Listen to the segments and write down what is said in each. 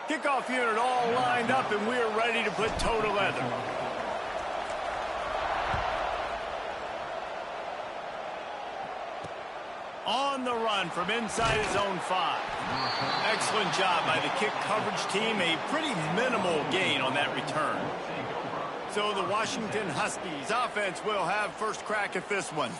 Kickoff unit all lined up, and we're ready to put toe to leather. On the run from inside his own 5. Excellent job by the kick coverage team. A pretty minimal gain on that return. So the Washington Huskies offense will have first crack at this one.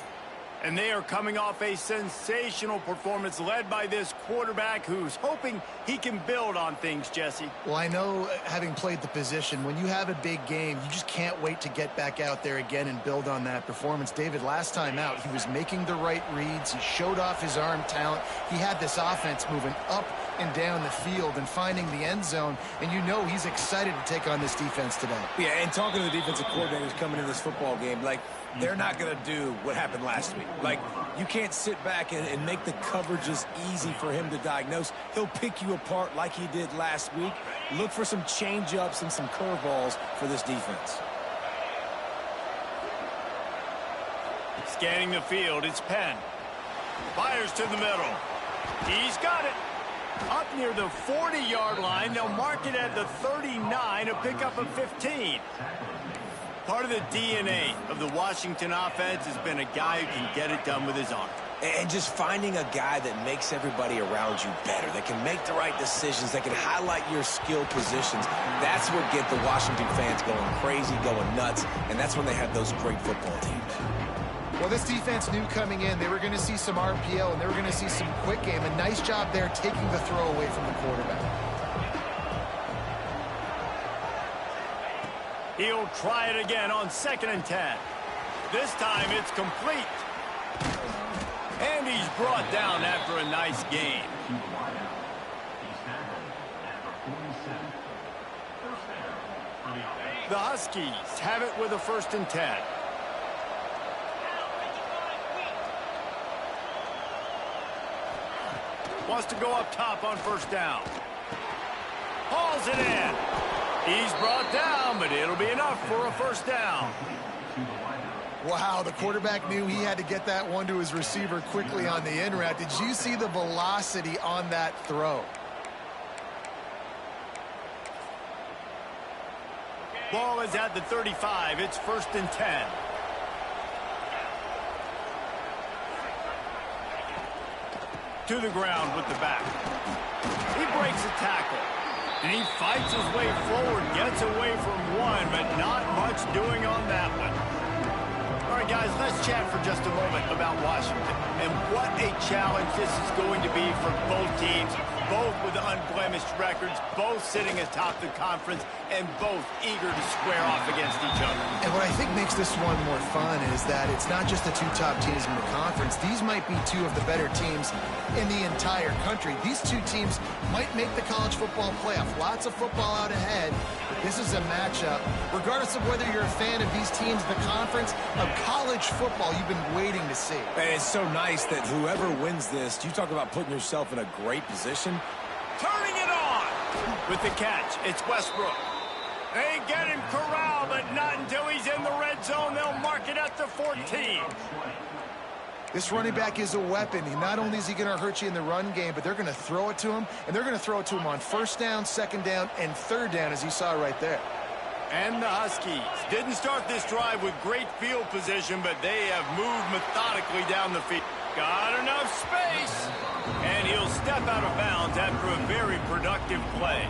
And they are coming off a sensational performance led by this quarterback who's hoping he can build on things, Jesse. Well, I know, having played the position, when you have a big game, you just can't wait to get back out there again and build on that performance. David, last time out, he was making the right reads. He showed off his arm talent. He had this offense moving up and down the field and finding the end zone, and you know he's excited to take on this defense today. Yeah, and talking to the defensive coordinators coming into this football game, like, they're not going to do what happened last week. Like, you can't sit back and make the coverages easy for him to diagnose. He'll pick you apart like he did last week. Look for some change-ups and some curveballs for this defense. Scanning the field, it's Penn. Fires to the middle. He's got it. Up near the 40-yard line, they'll mark it at the 39, a pickup of 15. Part of the DNA of the Washington offense has been a guy who can get it done with his arm. And just finding a guy that makes everybody around you better, that can make the right decisions, that can highlight your skill positions. That's what get the Washington fans going crazy, going nuts, and that's when they have those great football teams. Well, this defense knew coming in they were going to see some RPO and they were going to see some quick game. A nice job there taking the throw away from the quarterback. He'll try it again on 2nd and 10. This time it's complete. And he's brought down after a nice gain. The Huskies have it with a 1st and 10. Wants to go up top on 1st down. Hauls it in. He's brought down, but it'll be enough for a 1st down. Wow, the quarterback knew he had to get that one to his receiver quickly on the in route. Did you see the velocity on that throw? Ball is at the 35. It's 1st and 10. To the ground with the back. He breaks a tackle. And he fights his way forward, gets away from one, but not much doing on that one. All right, guys, let's chat for just a moment about Washington and what a challenge this is going to be for both teams, both with unblemished records, both sitting atop the conference, and both eager to square off against each other. And what I think makes this one more fun is that it's not just the two top teams in the conference. These might be two of the better teams in the entire country. These two teams might make the college football playoff. Lots of football out ahead. But this is a matchup, regardless of whether you're a fan of these teams, the conference, of college football you've been waiting to see. And it's so nice that whoever wins this, you talk about putting yourself in a great position. Turning it on with the catch. It's Westbrook. They get him corralled, but not until he's in the red zone. They'll mark it at the 14. This running back is a weapon. Not only is he going to hurt you in the run game, but they're going to throw it to him, and they're going to throw it to him on 1st down, 2nd down, and 3rd down, as you saw right there. And the Huskies didn't start this drive with great field position, but they have moved methodically down the field. Got enough space, and he'll step out of bounds after a very productive play.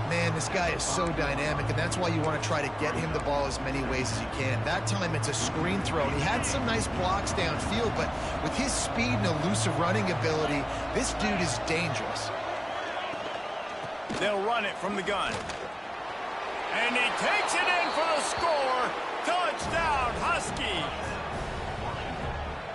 Man, this guy is so dynamic, and that's why you want to try to get him the ball as many ways as you can. That time, it's a screen throw. He had some nice blocks downfield, but with his speed and elusive running ability, this dude is dangerous. They'll run it from the gun. And he takes it in for the score. Touchdown, Huskies.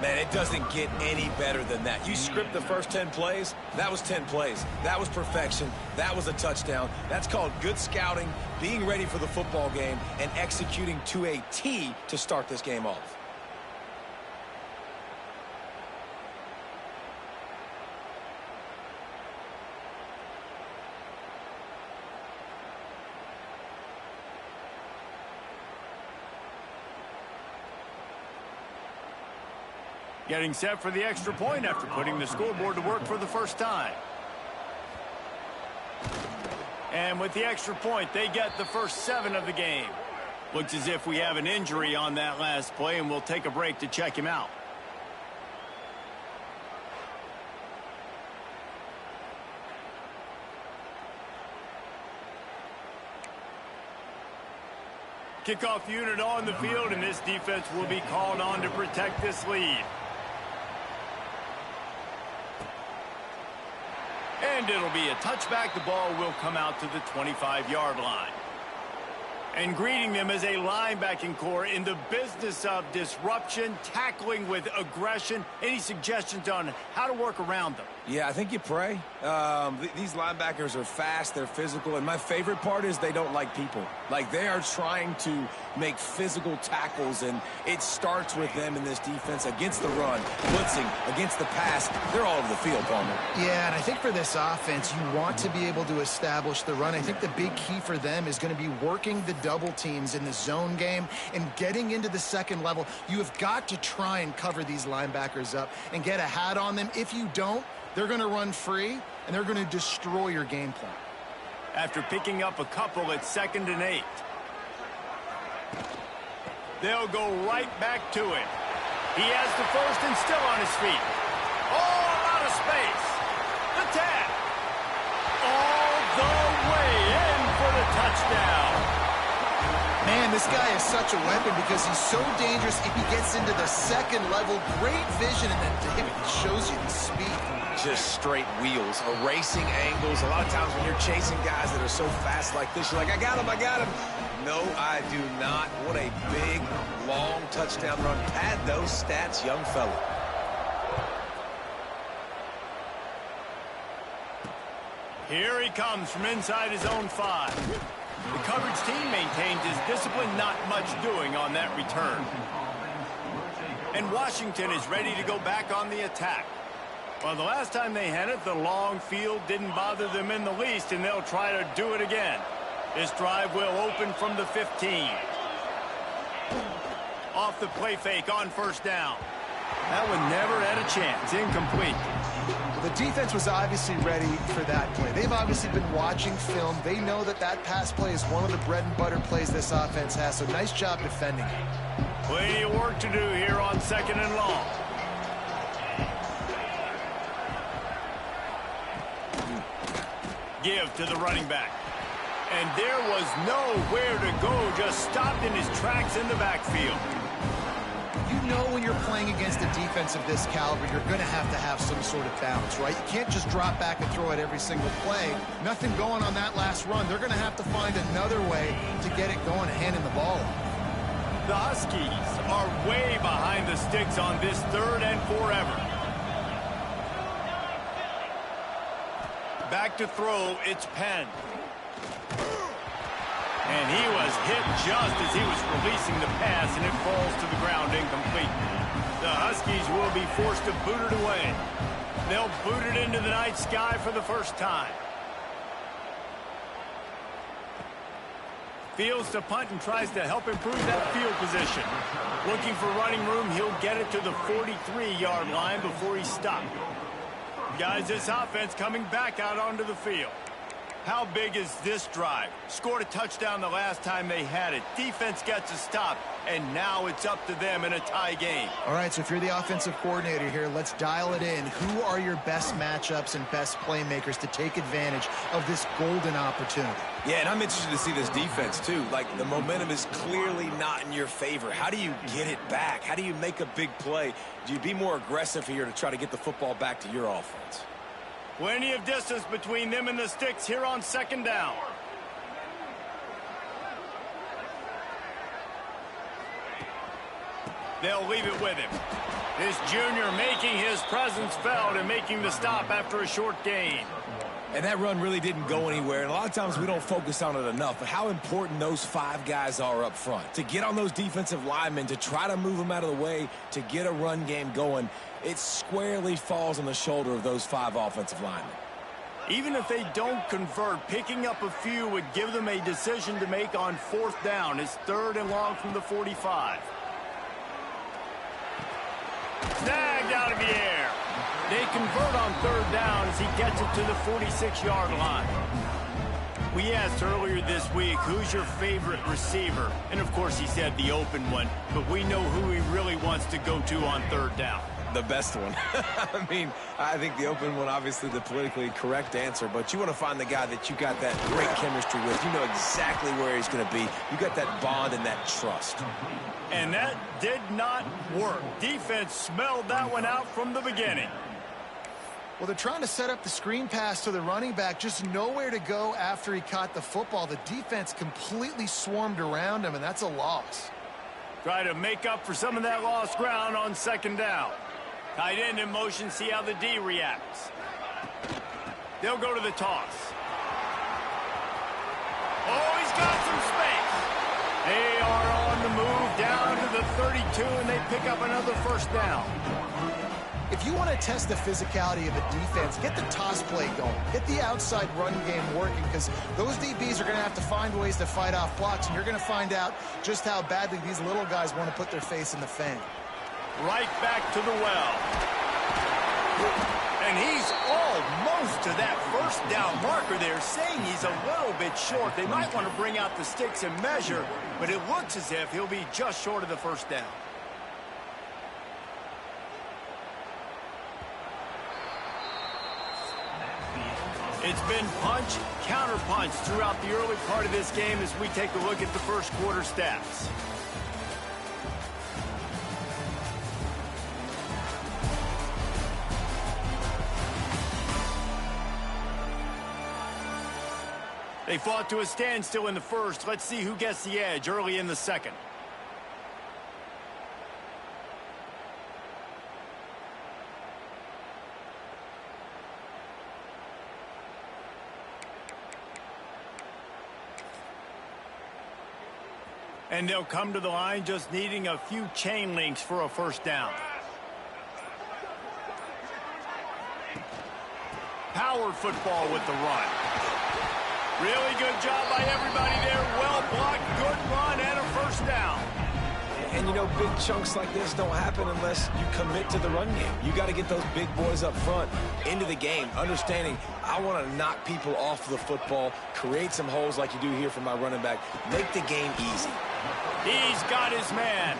Man, it doesn't get any better than that. You script the first 10 plays, that was 10 plays. That was perfection. That was a touchdown. That's called good scouting, being ready for the football game, and executing to a T to start this game off. Getting set for the extra point after putting the scoreboard to work for the first time. And with the extra point, they get the first 7 of the game. Looks as if we have an injury on that last play, and we'll take a break to check him out. Kickoff unit on the field, and this defense will be called on to protect this lead. And it'll be a touchback. The ball will come out to the 25-yard line. And greeting them as a linebacking core in the business of disruption, tackling with aggression. Any suggestions on how to work around them? Yeah, I think you pray. These linebackers are fast, they're physical, and my favorite part is they don't like people. Like, they are trying to make physical tackles, and it starts with them in this defense against the run, blitzing, against the pass. They're all over the field, Palmer. Yeah, and I think for this offense, you want to be able to establish the run. I think the big key for them is going to be working the double teams in the zone game and getting into the second level. You have got to try and cover these linebackers up and get a hat on them. If you don't, they're going to run free, and they're going to destroy your game plan. After picking up a couple at 2nd and 8. They'll go right back to it. He has the first and still on his feet. All out of space. The tap. All the way in for the touchdown. Man, this guy is such a weapon because he's so dangerous if he gets into the second level. Great vision, and then David shows you the speed. Just straight wheels, erasing angles. A lot of times when you're chasing guys that are so fast like this, you're like, I got him, I got him. No, I do not. What a big, long touchdown run. Pad those stats, young fella. Here he comes from inside his own 5. The coverage team maintains his discipline, not much doing on that return. And Washington is ready to go back on the attack. Well, the last time they had it, the long field didn't bother them in the least, and they'll try to do it again. This drive will open from the 15. Off the play fake on first down. That one never had a chance. Incomplete. The defense was obviously ready for that play. They've obviously been watching film. They know that that pass play is one of the bread and butter plays this offense has, so nice job defending it. Plenty of work to do here on 2nd and long. Give to the running back. And there was nowhere to go, just stopped in his tracks in the backfield. You know when you're playing against a defense of this caliber, you're going to have some sort of balance, right? You can't just drop back and throw it every single play. Nothing going on that last run. They're going to have to find another way to get it going and handing the ball off. The Huskies are way behind the sticks on this 3rd and forever. Back to throw, it's Penn. And he was hit just as he was releasing the pass, and it falls to the ground incomplete. The Huskies will be forced to boot it away. They'll boot it into the night sky for the first time. Fields to punt and tries to help improve that field position. Looking for running room, he'll get it to the 43-yard line before he's stopped. Guys, this offense coming back out onto the field. How big is this drive? Scored a touchdown the last time they had it. Defense gets a stop, and now it's up to them in a tie game. All right, so if you're the offensive coordinator here, let's dial it in. Who are your best matchups and best playmakers to take advantage of this golden opportunity? Yeah, and I'm interested to see this defense, too. Like, the momentum is clearly not in your favor. How do you get it back? How do you make a big play? Do you be more aggressive here to try to get the football back to your offense? Plenty of distance between them and the sticks here on 2nd down. They'll leave it with him. This junior making his presence felt and making the stop after a short gain. And that run really didn't go anywhere. And a lot of times we don't focus on it enough, but how important those 5 guys are up front. To get on those defensive linemen, to try to move them out of the way, to get a run game going, it squarely falls on the shoulder of those 5 offensive linemen. Even if they don't convert, picking up a few would give them a decision to make on 4th down. It's 3rd and long from the 45. Snagged out of the air. They convert on 3rd down as he gets it to the 46-yard line. We asked earlier this week, who's your favorite receiver? And, of course, he said the open one. But we know who he really wants to go to on third down. The best one. I mean, I think the open one, obviously the politically correct answer, but you want to find the guy that you got that great chemistry with. You know exactly where he's going to be. You got that bond and that trust. And that did not work. Defense smelled that one out from the beginning. Well, they're trying to set up the screen pass to the running back, just nowhere to go after he caught the football. The defense completely swarmed around him, and that's a loss. Try to make up for some of that lost ground on second down. Tight end in motion, see how the D reacts. They'll go to the toss. Oh, he's got some space. They are on the move down to the 32, and they pick up another first down. If you want to test the physicality of a defense, get the toss play going. Get the outside run game working, because those DBs are going to have to find ways to fight off blocks, and you're going to find out just how badly these little guys want to put their face in the fan. Right back to the well. And he's almost to that first down marker there, saying he's a little bit short. They might want to bring out the sticks and measure, but it looks as if he'll be just short of the first down. It's been punch, counter punch throughout the early part of this game as we take a look at the first quarter stats. They fought to a standstill in the first. Let's see who gets the edge early in the second. And they'll come to the line just needing a few chain links for a first down. Power football with the run. Really good job by everybody there. Well blocked, good run, and a first down. And, you know, big chunks like this don't happen unless you commit to the run game. You got to get those big boys up front into the game, understanding I want to knock people off the football, create some holes like you do here for my running back, make the game easy. He's got his man.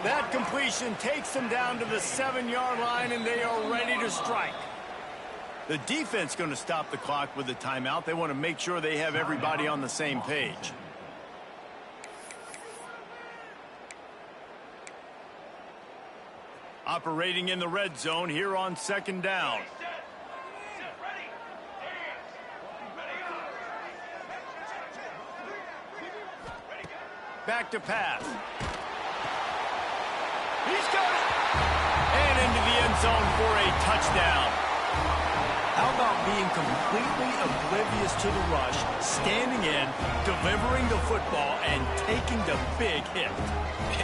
That completion takes them down to the 7-yard line, and they are ready to strike. The defense going to stop the clock with a timeout. They want to make sure they have everybody on the same page. Operating in the red zone here on second down. Back to pass. He's got it. And into the end zone for a touchdown. How about being completely oblivious to the rush, standing in, delivering the football, and taking the big hit?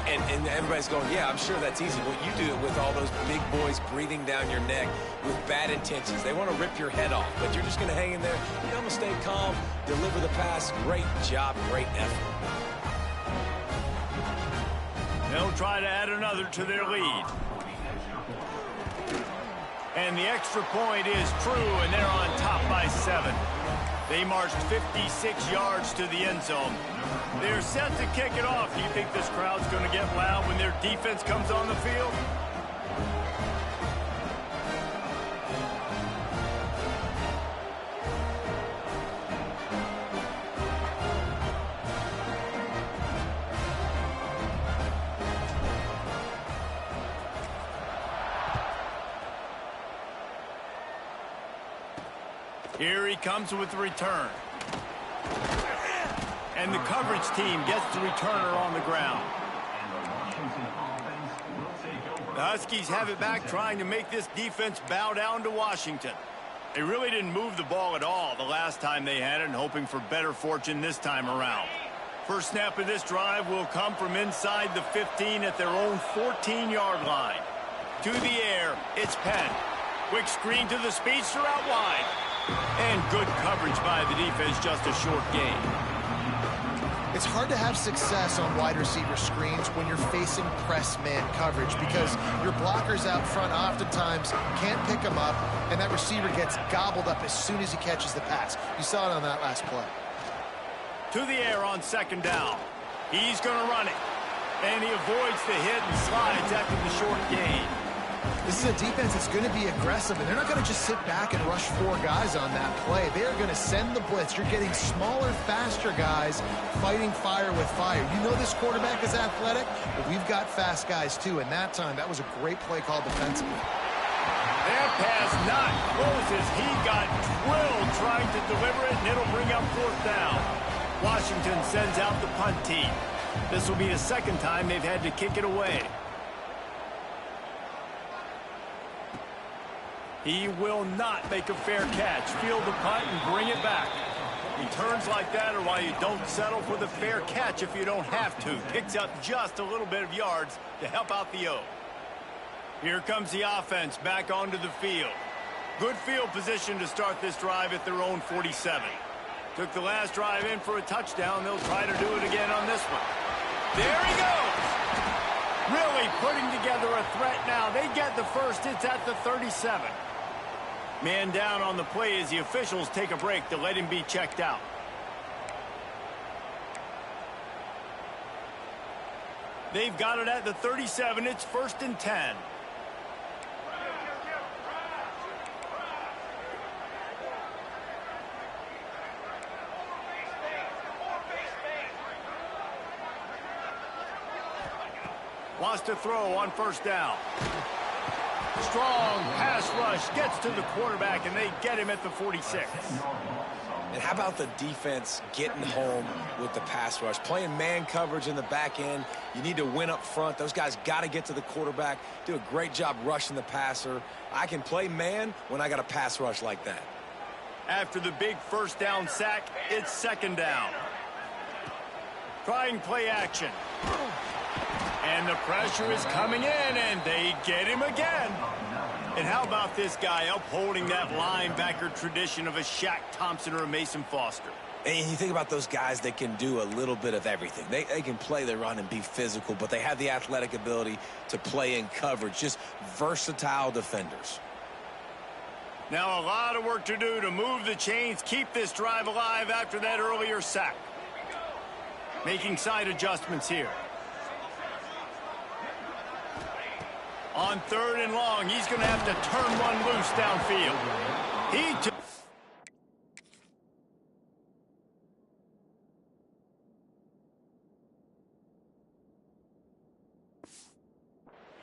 And everybody's going, yeah, I'm sure that's easy. Well, you do it with all those big boys breathing down your neck with bad intentions. They want to rip your head off, but you're just going to hang in there. You're going to stay calm, deliver the pass. Great job, great effort. They'll try to add another to their lead. And the extra point is true, and they're on top by 7. They marched 56 yards to the end zone. They're set to kick it off. Do you think this crowd's going to get loud when their defense comes on the field? Here he comes with the return. And the coverage team gets the returner on the ground. The Huskies have it back, trying to make this defense bow down to Washington. They really didn't move the ball at all the last time they had it, and hoping for better fortune this time around. First snap of this drive will come from inside the 15 at their own 14-yard line. To the air, it's Penn. Quick screen to the speedster out wide. And good coverage by the defense, just a short gain. It's hard to have success on wide receiver screens when you're facing press man coverage, because your blockers out front oftentimes can't pick them up, and that receiver gets gobbled up as soon as he catches the pass. You saw it on that last play. To the air on second down. He's going to run it. And he avoids the hit and slides after the short gain. This is a defense that's going to be aggressive, and they're not going to just sit back and rush 4 guys on that play. They are going to send the blitz. You're getting smaller, faster guys fighting fire with fire. You know this quarterback is athletic, but we've got fast guys too. And that time, that was a great play call defensively. That pass not close as he got drilled trying to deliver it, and it'll bring up 4th down. Washington sends out the punt team. This will be the second time they've had to kick it away. He will not make a fair catch. Field the punt and bring it back. He turns like that or why you don't settle for the fair catch if you don't have to. Picks up just a little bit of yards to help out the O. Here comes the offense back onto the field. Good field position to start this drive at their own 47. Took the last drive in for a touchdown. They'll try to do it again on this one. There he goes. Really putting together a threat now. They get the first. It's at the 37. Man down on the play as the officials take a break to let him be checked out. They've got it at the 37. It's 1st and 10. Wants to throw on 1st down. Strong pass rush gets to the quarterback, and they get him at the 46. And how about the defense getting home with the pass rush? Playing man coverage in the back end. You need to win up front. Those guys got to get to the quarterback. Do a great job rushing the passer. I can play man when I got a pass rush like that. After the big 1st down sack, it's 2nd down. Trying play action. And the pressure is coming in, and they get him again. And how about this guy upholding that linebacker tradition of a Shaq Thompson or a Mason Foster? And you think about those guys that can do a little bit of everything. They can play the run and be physical, but they have the athletic ability to play in coverage. Just versatile defenders. Now a lot of work to do to move the chains, keep this drive alive after that earlier sack. Making side adjustments here. On 3rd and long, he's going to have to turn one loose downfield.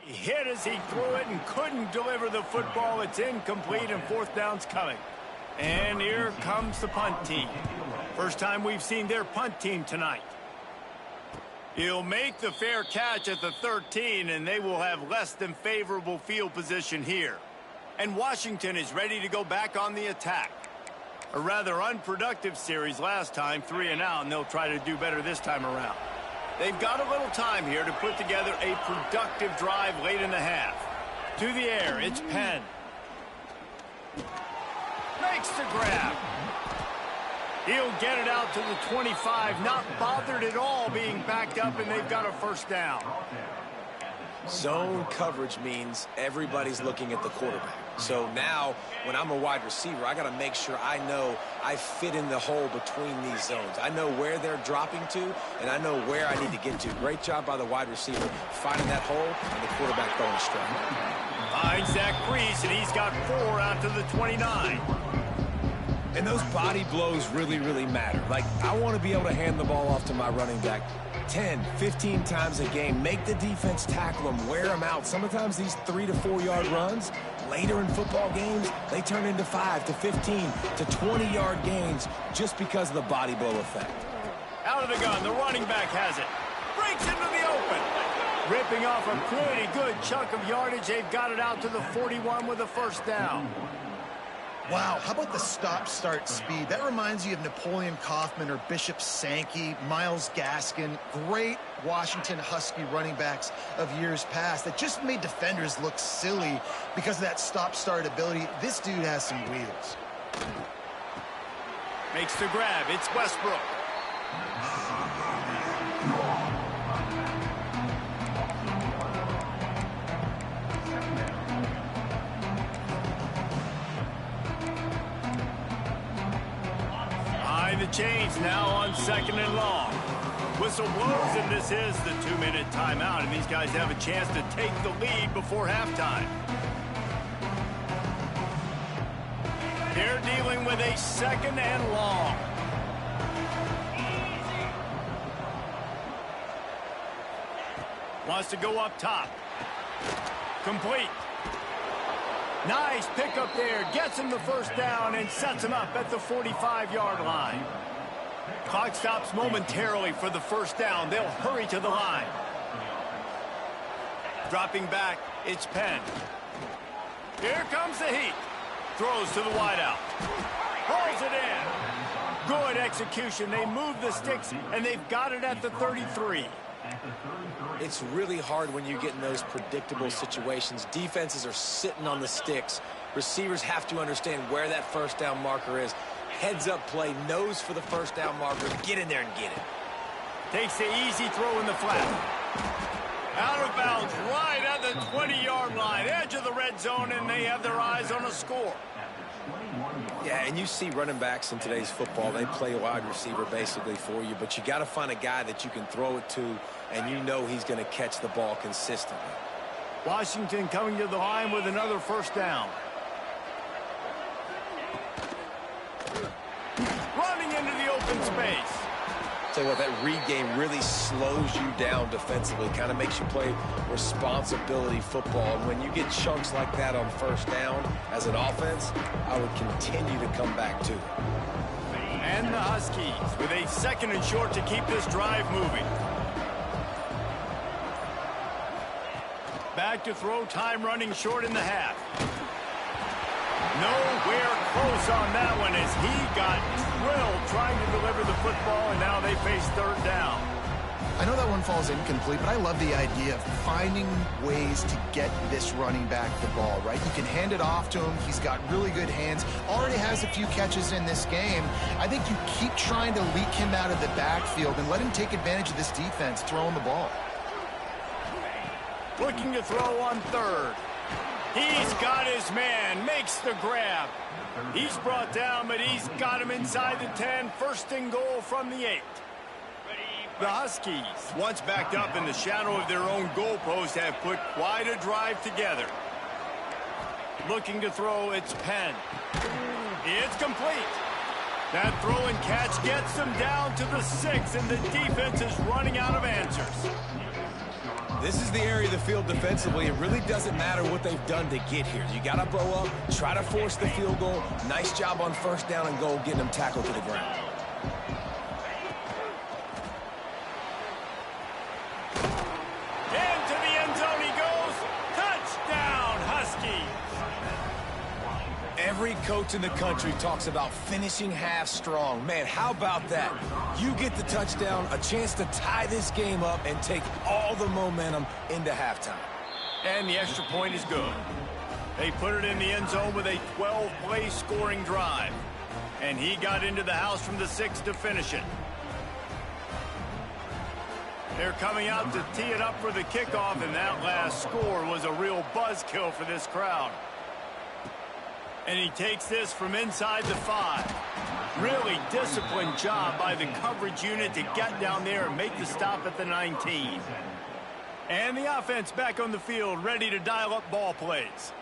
He hit as he threw it and couldn't deliver the football. It's incomplete, and 4th down's coming. And here comes the punt team. First time we've seen their punt team tonight. He'll make the fair catch at the 13, and they will have less than favorable field position here. And Washington is ready to go back on the attack. A rather unproductive series last time, 3 and out, and they'll try to do better this time around. They've got a little time here to put together a productive drive late in the half. To the air, it's Penn. Makes the grab. He'll get it out to the 25, not bothered at all being backed up, and they've got a 1st down. Zone coverage means everybody's looking at the quarterback. So now, when I'm a wide receiver, I got to make sure I know I fit in the hole between these zones. I know where they're dropping to, and I know where I need to get to. Great job by the wide receiver finding that hole, and the quarterback going straight. Finds Zach Priest, and he's got 4 out to the 29. And those body blows really, really matter. Like, I want to be able to hand the ball off to my running back 10, 15 times a game. Make the defense tackle them, wear them out. Sometimes these 3 to 4 yard runs, later in football games, they turn into 5 to 15 to 20 yard gains just because of the body blow effect. Out of the gun, the running back has it. Breaks into the open. Ripping off a pretty good chunk of yardage. They've got it out to the 41 with a 1st down. Wow, how about the stop-start speed? That reminds you of Napoleon Kaufman or Bishop Sankey, Myles Gaskin, great Washington Husky running backs of years past that just made defenders look silly because of that stop-start ability. This dude has some wheels. Makes the grab. It's Westbrook. The change now on 2nd and long. Whistle blows, and this is the 2-minute timeout, and these guys have a chance to take the lead before halftime. They're dealing with a 2nd and long. Wants to go up top. Complete. Nice pickup there. Gets him the first down and sets him up at the 45-yard line. Clock stops momentarily for the first down. They'll hurry to the line. Dropping back, it's Penn. Here comes the heat. Throws to the wideout. Pulls it in. Good execution. They move the sticks, and they've got it at the 33. It's really hard when you get in those predictable situations. Defenses are sitting on the sticks. Receivers have to understand where that first down marker is. Heads up play, nose for the first down marker. Get in there and get it. Takes the easy throw in the flat. Out of bounds right at the 20-yard line. Edge of the red zone, and they have their eyes on a score. Yeah, and you see running backs in today's football, they play wide receiver basically for you, but you got to find a guy that you can throw it to, and you know he's going to catch the ball consistently. Washington coming to the line with another first down. Running into the open space. Tell you what, that read game really slows you down defensively, kind of makes you play responsibility football. And when you get chunks like that on first down as an offense, I would continue to come back to it. And the Huskies with a 2nd and short to keep this drive moving. Back to throw, time running short in the half. Nowhere close on that one as he got drilled trying to deliver the football, and now they face 3rd down. I know that one falls incomplete, but I love the idea of finding ways to get this running back the ball, right? You can hand it off to him. He's got really good hands. Already has a few catches in this game. I think you keep trying to leak him out of the backfield and let him take advantage of this defense throwing the ball. Looking to throw on 3rd. He's got his man, makes the grab. He's brought down, but he's got him inside the 10. 1st and goal from the 8. The Huskies, once backed up in the shadow of their own goalpost, have put quite a drive together. Looking to throw, it's Penn. It's complete. That throw and catch gets them down to the 6, and the defense is running out of answers. This is the area of the field defensively. It really doesn't matter what they've done to get here. You got to bow up, try to force the field goal. Nice job on first down and goal, getting them tackled to the ground. Into the end zone he goes. Touchdown, Huskies. Every coach in the country talks about finishing half strong. Man, how about that? You get the touchdown, a chance to tie this game up and take all the momentum into halftime. And the extra point is good. They put it in the end zone with a 12-play scoring drive. And he got into the house from the 6 to finish it. They're coming out to tee it up for the kickoff, and that last score was a real buzzkill for this crowd. And he takes this from inside the 5. Really disciplined job by the coverage unit to get down there and make the stop at the 19. And the offense back on the field, ready to dial up ball plays.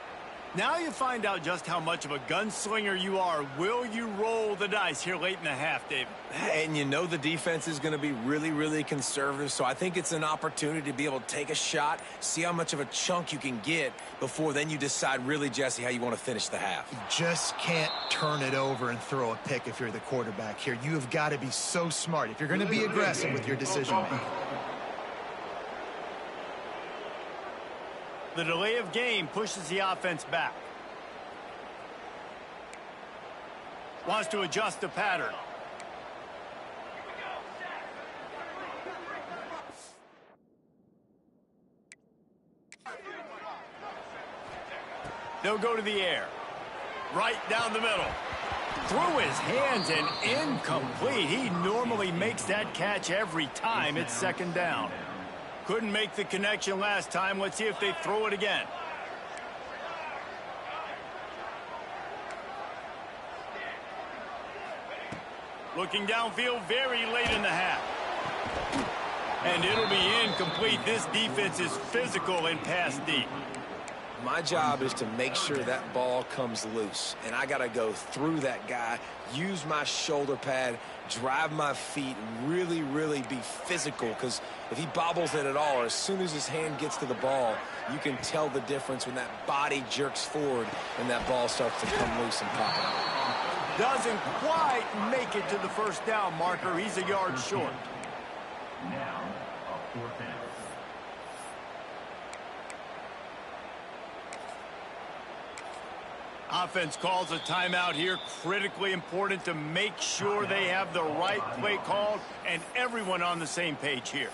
Now you find out just how much of a gunslinger you are. Will you roll the dice here late in the half, David? And you know the defense is going to be really, really conservative, so I think it's an opportunity to be able to take a shot, see how much of a chunk you can get before then you decide really, Jesse, how you want to finish the half. You just can't turn it over and throw a pick if you're the quarterback here. You have got to be so smart if you're going to be aggressive with your decision-making. The delay of game pushes the offense back. Wants to adjust the pattern. They'll go to the air. Right down the middle. Through his hands and incomplete. He normally makes that catch every time it's 2nd down. Couldn't make the connection last time. Let's see if they throw it again. Looking downfield very late in the half. And it'll be incomplete. This defense is physical and pass deep. My job is to make sure that ball comes loose. And I got to go through that guy, use my shoulder pad, drive my feet, really, really be physical. Because if he bobbles it at all, or as soon as his hand gets to the ball, you can tell the difference when that body jerks forward and that ball starts to come loose and pop out. Doesn't quite make it to the first down marker. He's a yard short. Now, a 4th down. Offense calls a timeout here. Critically important to make sure they have the right play called and everyone on the same page here.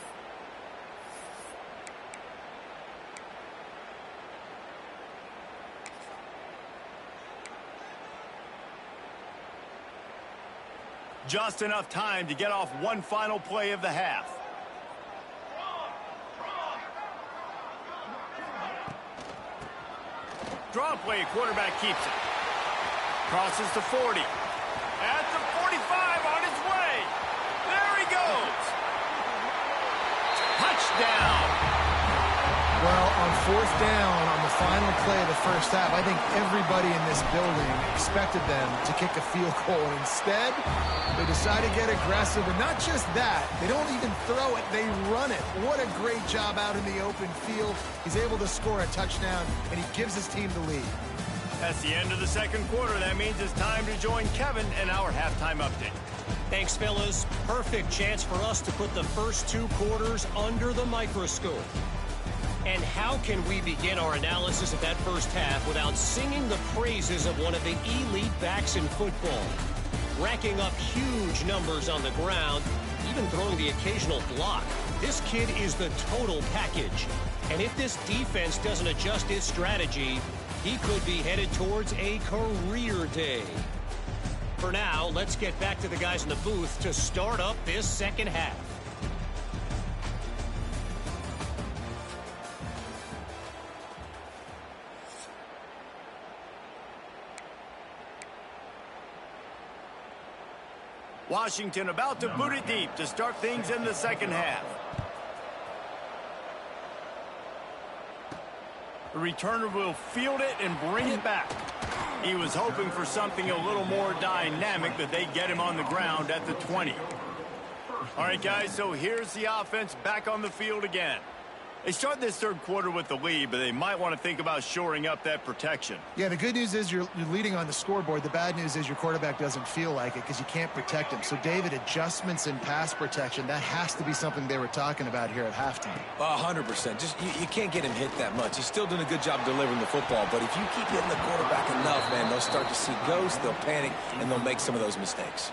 Just enough time to get off one final play of the half. Draw play, quarterback keeps it. Crosses to 40. At the 45, on his way. There he goes. Touchdown. Well, on 4th down, on the final play of the first half, I think everybody in this building expected them to kick a field goal. And instead, they decide to get aggressive. And not just that, they don't even throw it, they run it. What a great job out in the open field. He's able to score a touchdown, and he gives his team the lead. That's the end of the second quarter. That means it's time to join Kevin in our halftime update. Thanks, fellas. Perfect chance for us to put the first 2 quarters under the microscope. And how can we begin our analysis of that first half without singing the praises of one of the elite backs in football? Racking up huge numbers on the ground, even throwing the occasional block. This kid is the total package. And if this defense doesn't adjust its strategy, he could be headed towards a career day. For now, let's get back to the guys in the booth to start up this second half. Washington about to boot it deep to start things in the second half. The returner will field it and bring it back. He was hoping for something a little more dynamic, but they get him on the ground at the 20. All right, guys, so here's the offense back on the field again. They start this third quarter with the lead, but they might want to think about shoring up that protection. Yeah, the good news is you're leading on the scoreboard. The bad news is your quarterback doesn't feel like it because you can't protect him. So, David, adjustments in pass protection, that has to be something they were talking about here at halftime. 100%. Just you can't get him hit that much. He's still doing a good job delivering the football, but if you keep hitting the quarterback enough, man, they'll start to see ghosts, they'll panic, and they'll make some of those mistakes.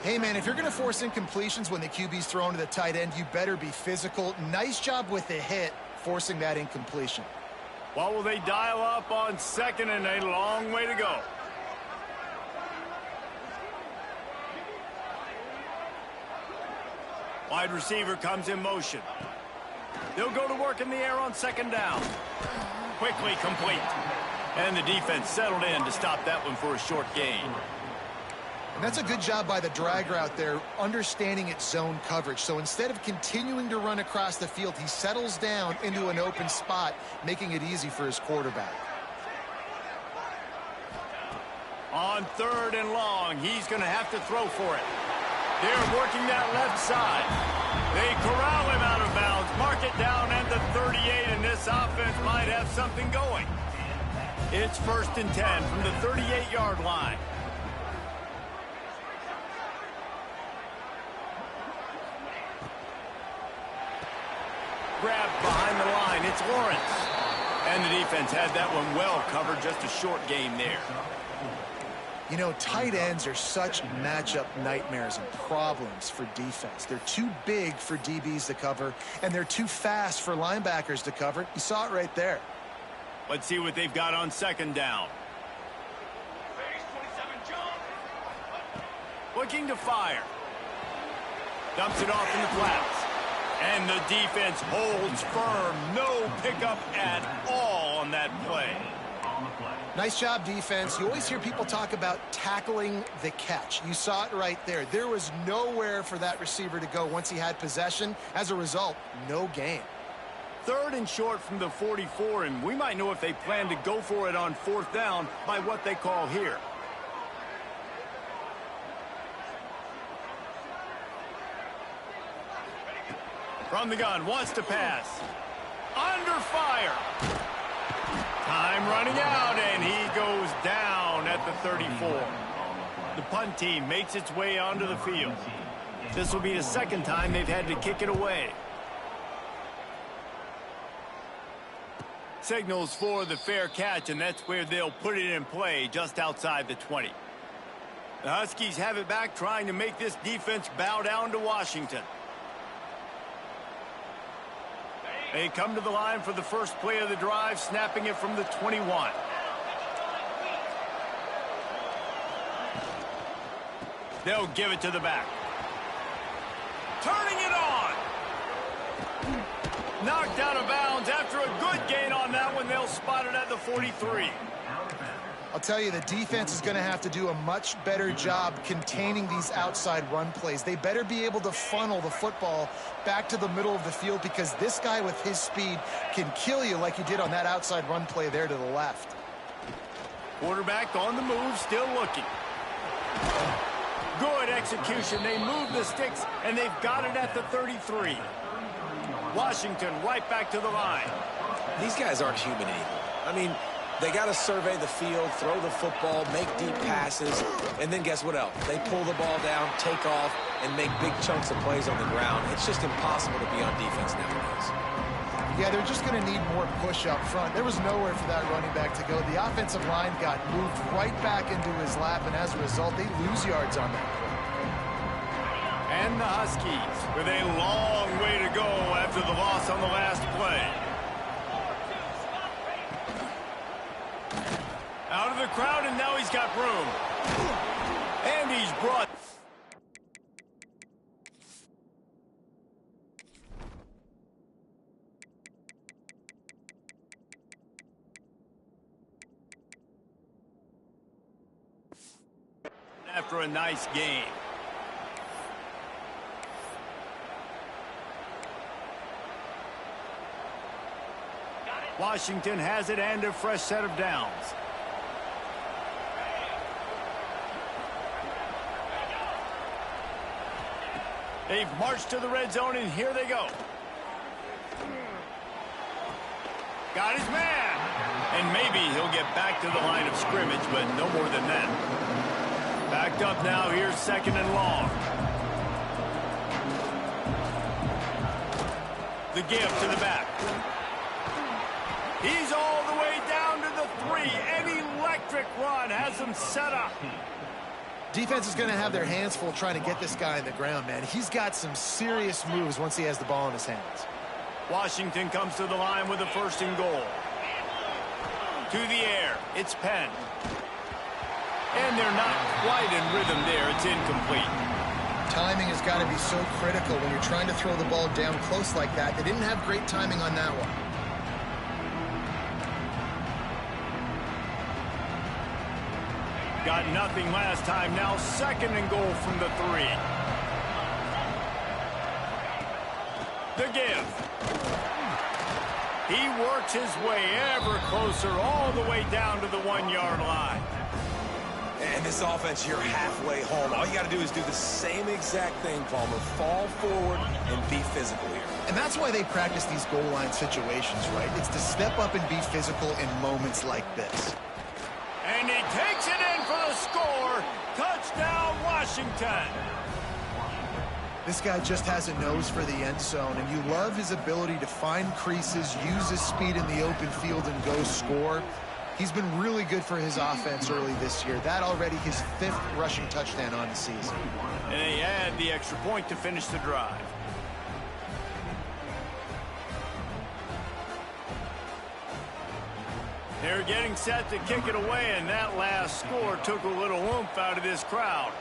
Hey, man, if you're going to force incompletions when the QB's thrown to the tight end, you better be physical. Nice job with the hit, forcing that incompletion. What will they dial up on second and a long way to go? Wide receiver comes in motion. They'll go to work in the air on second down. Quickly complete. And the defense settled in to stop that one for a short gain. And that's a good job by the drag route there, understanding its zone coverage. So instead of continuing to run across the field, he settles down into an open spot, making it easy for his quarterback. On third and long, he's going to have to throw for it. They're working that left side. They corral him out of bounds, mark it down at the 38, and this offense might have something going. It's 1st and 10 from the 38-yard line. Grabbed behind the line. It's Lawrence. And the defense had that one well covered. Just a short gain there. You know, tight ends are such matchup nightmares and problems for defense. They're too big for DBs to cover, and they're too fast for linebackers to cover. You saw it right there. Let's see what they've got on second down. Looking to fire. Dumps it off in the flats. And the defense holds firm. No pickup at all on that play. On the play. Nice job, defense. You always hear people talk about tackling the catch. You saw it right there. There was nowhere for that receiver to go once he had possession. As a result, no gain. 3rd and short from the 44, and we might know if they plan to go for it on 4th down by what they call here. From the gun, wants to pass. Under fire. Time running out, and he goes down at the 34. The punt team makes its way onto the field. This will be the 2nd time they've had to kick it away. Signals for the fair catch, and that's where they'll put it in play just outside the 20. The Huskies have it back, trying to make this defense bow down to Washington. They come to the line for the first play of the drive, snapping it from the 21. They'll give it to the back. Turning it on. Knocked out of bounds after a good gain on that one. They'll spot it at the 43. I'll tell you, the defense is going to have to do a much better job containing these outside run plays. They better be able to funnel the football back to the middle of the field, because this guy with his speed can kill you like he did on that outside run play there to the left. Quarterback on the move, still looking. Good execution. They move the sticks, and they've got it at the 33. Washington right back to the line. These guys aren't human anymore. I mean, they got to survey the field, throw the football, make deep passes, and then guess what else? They pull the ball down, take off, and make big chunks of plays on the ground. It's just impossible to be on defense nowadays. Yeah, they're just going to need more push up front. There was nowhere for that running back to go. The offensive line got moved right back into his lap, and as a result, they lose yards on that play. And the Huskies with a long way to go after the loss on the last play. Out of the crowd, and now he's got room. And he's brought... after a nice game. Washington has it and a fresh set of downs. They've marched to the red zone, and here they go. Got his man. And maybe he'll get back to the line of scrimmage, but no more than that. Backed up now. Here's 2nd and long. The give to the back. He's all the way down to the 3. An electric run has him set up. Defense is going to have their hands full trying to get this guy on the ground, man. He's got some serious moves once he has the ball in his hands. Washington comes to the line with a 1st and goal. To the air. It's Penn. And they're not quite in rhythm there. It's incomplete. Timing has got to be so critical when you're trying to throw the ball down close like that. They didn't have great timing on that one. Got nothing last time. Now 2nd and goal from the 3. The give. He works his way ever closer all the way down to the 1-yard line. And this offense, you're halfway home. All you got to do is do the same exact thing, Palmer. Fall forward and be physical here. And that's why they practice these goal line situations, right? It's to step up and be physical in moments like this. And he takes it in for the score. Touchdown, Washington. This guy just has a nose for the end zone, and you love his ability to find creases, use his speed in the open field, and go score. He's been really good for his offense early this year. That already his 5th rushing touchdown on the season. And they add the extra point to finish the drive. They're getting set to kick it away, and that last score took a little oomph out of this crowd.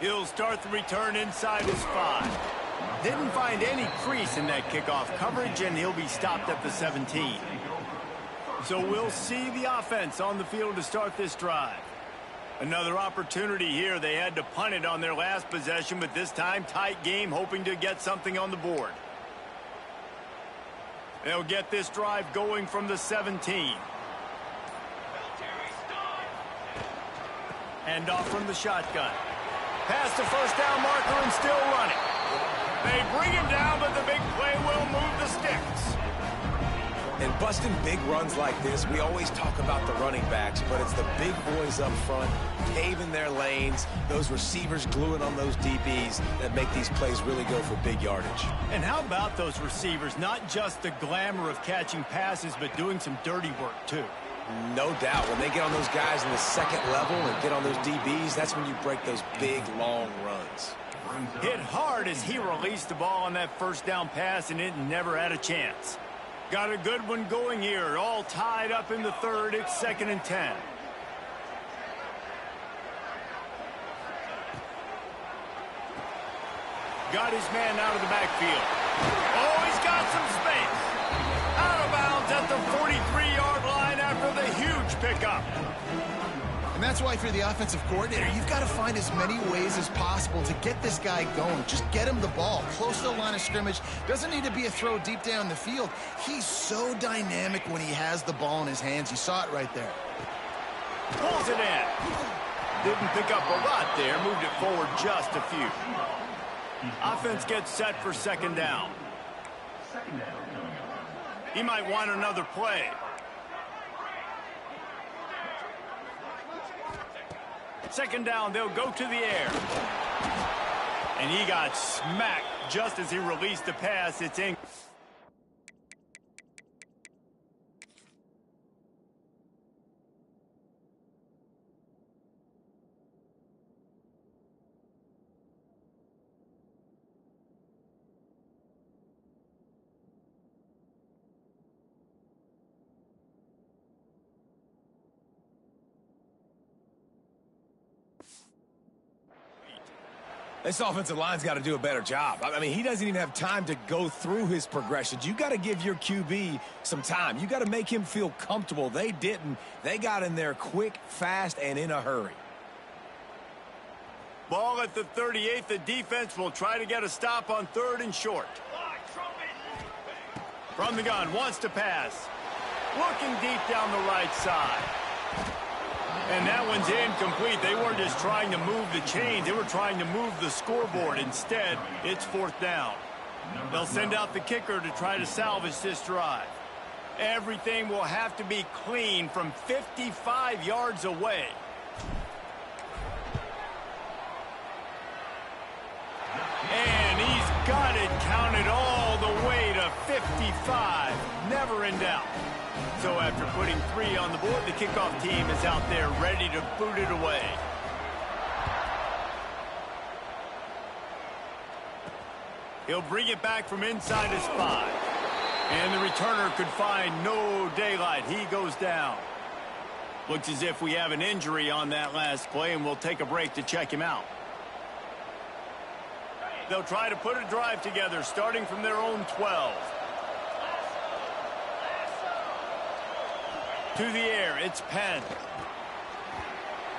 He'll start the return inside his 5. Didn't find any crease in that kickoff coverage, and he'll be stopped at the 17. So we'll see the offense on the field to start this drive. Another opportunity here. They had to punt it on their last possession, but this time tight game, hoping to get something on the board. They'll get this drive going from the 17. Hand off from the shotgun. Past the first down marker and still running. They bring him down, but the big play will move the sticks. And busting big runs like this, we always talk about the running backs, but it's the big boys up front, paving their lanes, those receivers gluing on those DBs that make these plays really go for big yardage. And how about those receivers? Not just the glamour of catching passes, but doing some dirty work, too. No doubt. When they get on those guys in the second level and get on those DBs, that's when you break those big, long runs. Hit hard as he released the ball on that first down pass, and it never had a chance. Got a good one going here. All tied up in the third. It's 2nd and 10. Got his man out of the backfield. Oh, he's got some space. Out of bounds at the 43-yard line after the huge pickup. And that's why, if you're the offensive coordinator, you've got to find as many ways as possible to get this guy going. Just get him the ball close to the line of scrimmage. Doesn't need to be a throw deep down the field. He's so dynamic when he has the ball in his hands. You saw it right there. Pulls it in. Didn't pick up a lot there. Moved it forward just a few. Offense gets set for 2nd down. He might want another play. 2nd down, they'll go to the air. And he got smacked just as he released the pass. It's in. This offensive line's got to do a better job. I mean, he doesn't even have time to go through his progressions. You got to give your QB some time. You got to make him feel comfortable. They didn't. They got in there quick, fast, and in a hurry. Ball at the 38. The defense will try to get a stop on 3rd and short. From the gun, wants to pass. Looking deep down the right side. And that one's incomplete. They weren't just trying to move the chains. They were trying to move the scoreboard. Instead, it's 4th down. They'll send out the kicker to try to salvage this drive. Everything will have to be clean from 55 yards away. And he's got it counted all the way to 55. Never in doubt. So after putting 3 on the board, the kickoff team is out there ready to boot it away. He'll bring it back from inside his 5. And the returner could find no daylight. He goes down. Looks as if we have an injury on that last play, and we'll take a break to check him out. They'll try to put a drive together, starting from their own 12. To the air, it's Penn.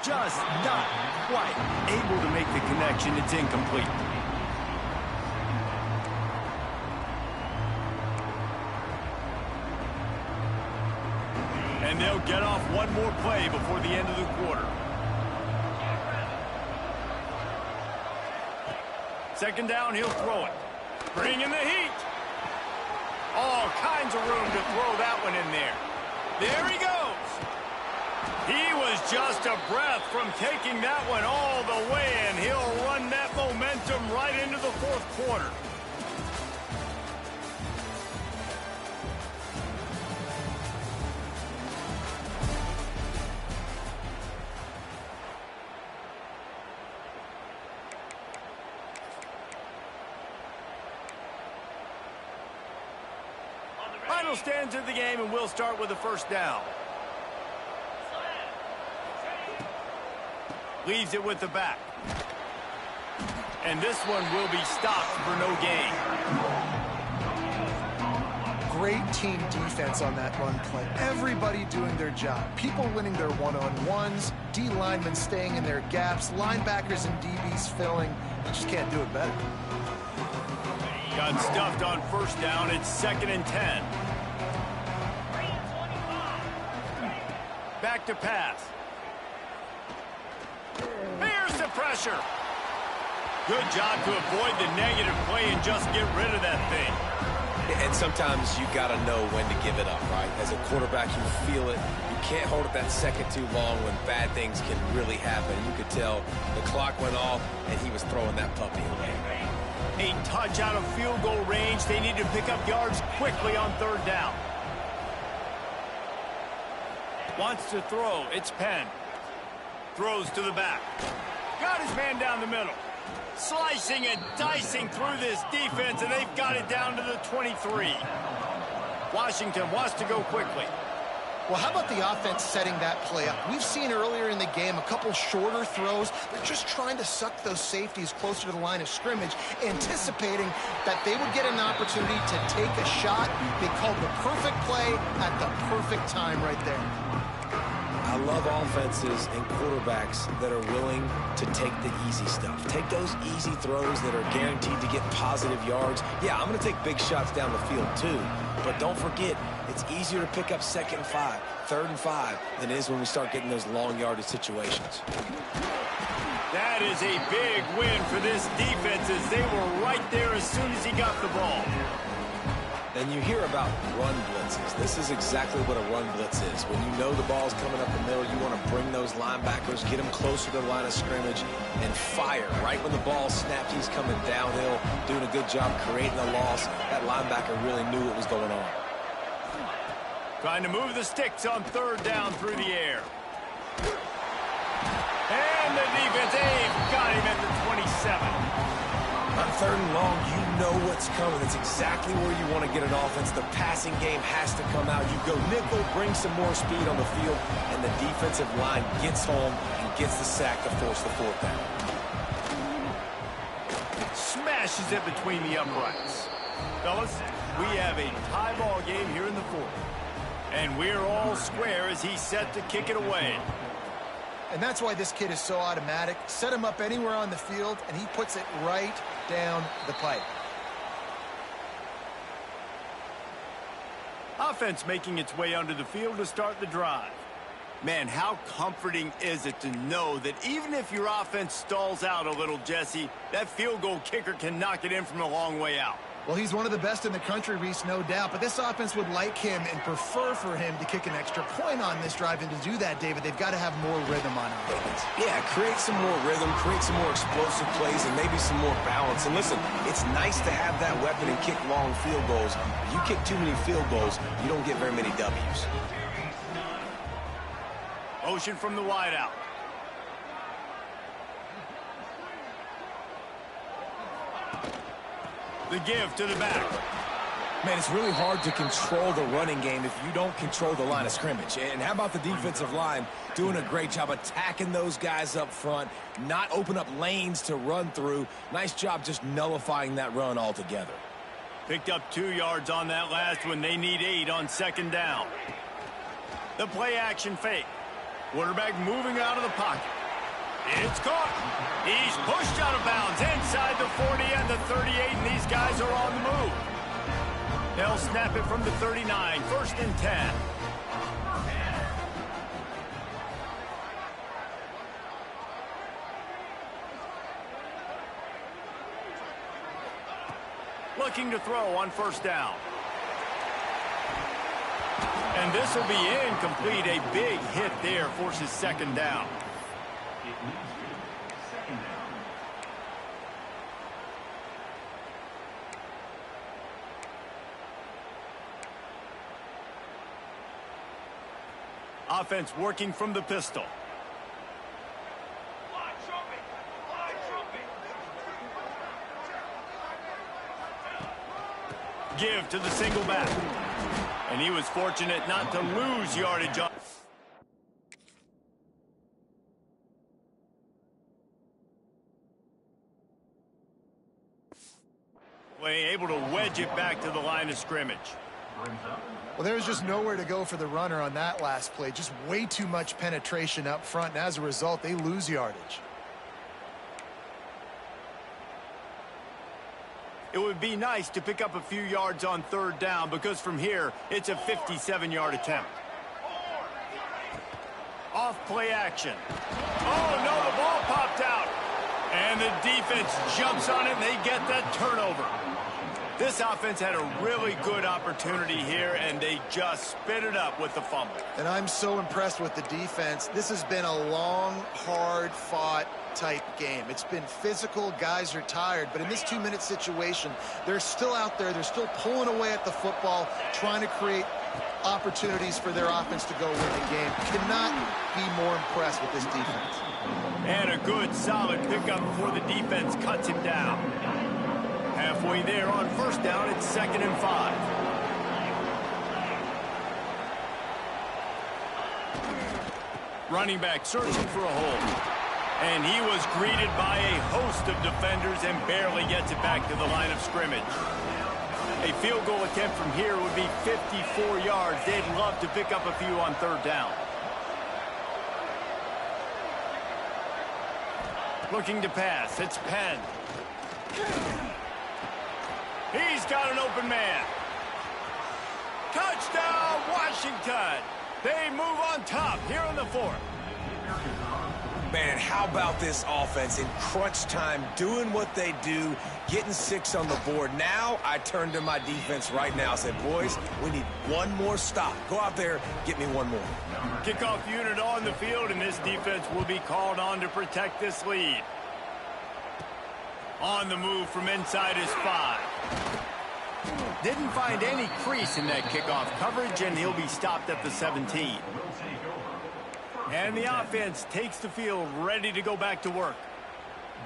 Just not quite able to make the connection. It's incomplete. And they'll get off one more play before the end of the quarter. 2nd down, he'll throw it. Bring in the heat. All kinds of room to throw that one in there. There he goes. He was just a breath from taking that one all the way, and he'll run that momentum right into the 4th quarter. Final stands of the game, and we'll start with the 1st down. Leaves it with the back. And this one will be stopped for no gain. great team defense on that run play. Everybody doing their job. People winning their one-on-ones, D linemen staying in their gaps, linebackers and DBs filling. You just can't do it better. Got stuffed on first down. It's 2nd and 10. Back to pass. Here's the pressure. Good job to avoid the negative play and just get rid of that thing. And sometimes you got to know when to give it up, right? As a quarterback, you feel it. You can't hold it that second too long when bad things can really happen. You could tell the clock went off, and he was throwing that puppy away. A touch out of field goal range. They need to pick up yards quickly on 3rd down. Wants to throw. It's Penn. Throws to the back. Got his man down the middle. Slicing and dicing through this defense, and they've got it down to the 23. Washington wants to go quickly. Well, how about the offense setting that play up? We've seen earlier in the game a couple shorter throws. They're just trying to suck those safeties closer to the line of scrimmage, anticipating that they would get an opportunity to take a shot. They called the perfect play at the perfect time right there. I love offenses and quarterbacks that are willing to take the easy stuff. Take those easy throws that are guaranteed to get positive yards. Yeah, I'm going to take big shots down the field too. But don't forget, it's easier to pick up 2nd and 5, 3rd and 5 than it is when we start getting those long yardage situations. That is a big win for this defense as they were right there as soon as he got the ball. And you hear about run blitzes. This is exactly what a run blitz is. When you know the ball's coming up the middle, you want to bring those linebackers, get them closer to the line of scrimmage, and fire. Right when the ball snaps, he's coming downhill, doing a good job creating a loss. That linebacker really knew what was going on. Trying to move the sticks on 3rd down through the air. And the defense, they've got him at the 27. On 3rd and long, you know what's coming. It's exactly where you want to get an offense. The passing game has to come out. You go nickel, bring some more speed on the field, and the defensive line gets home and gets the sack to force the 4th down. Smashes it between the uprights. Fellas, we have a tie ball game here in the 4th. And we're all square as he's set to kick it away. And that's why this kid is so automatic. Set him up anywhere on the field, and he puts it right down the pipe. Offense making its way onto the field to start the drive. Man, how comforting is it to know that even if your offense stalls out a little, Jesse, that field goal kicker can knock it in from a long way out. Well, he's one of the best in the country, Reese, no doubt. But this offense would like him and prefer for him to kick an extra point on this drive. And to do that, David, they've got to have more rhythm on offense. Yeah, create some more rhythm, create some more explosive plays, and maybe some more balance. And listen, it's nice to have that weapon and kick long field goals. If you kick too many field goals, you don't get very many W's. Motion from the wideout. The give to the back. Man, it's really hard to control the running game if you don't control the line of scrimmage. And how about the defensive line doing a great job attacking those guys up front, not open up lanes to run through. Nice job just nullifying that run altogether. Picked up 2 yards on that last one. They need 8 on 2nd down. The play action fake. Quarterback moving out of the pocket. It's caught. He's pushed out of bounds inside the 40 and the 38, and these guys are on the move. They'll snap it from the 39, 1st and 10. Looking to throw on 1st down. And this will be incomplete. A big hit there forces 2nd down. Offense working from the pistol. Give to the single back. And he was fortunate not to lose yardage on. Able to wedge it back to the line of scrimmage. Well, there's just nowhere to go for the runner on that last play. Just way too much penetration up front, and as a result, they lose yardage. It would be nice to pick up a few yards on third down because from here, it's a 57-yard attempt. Off play action. Oh, no, the ball popped out. And the defense jumps on it, and they get that turnover. This offense had a really good opportunity here, and they just spit it up with the fumble. And I'm so impressed with the defense. This has been a long, hard-fought type game. It's been physical. Guys are tired. But in this 2-minute situation, they're still out there. They're still pulling away at the football, trying to create opportunities for their offense to go win the game. Cannot be more impressed with this defense. And a good, solid pickup before the defense cuts him down. Halfway there on first down, it's 2nd and 5. Running back searching for a hole. And he was greeted by a host of defenders and barely gets it back to the line of scrimmage. A field goal attempt from here would be 54 yards. They'd love to pick up a few on third down. Looking to pass. It's Penn. He's got an open man. Touchdown, Washington. They move on top here in the 4th. Man, how about this offense in crunch time, doing what they do, getting 6 on the board. Now I turn to my defense right now and said, boys, we need one more stop. Go out there, get me one more. Kickoff unit on the field, and this defense will be called on to protect this lead. On the move from inside his 5. Didn't find any crease in that kickoff coverage, and he'll be stopped at the 17. And the offense takes the field, ready to go back to work.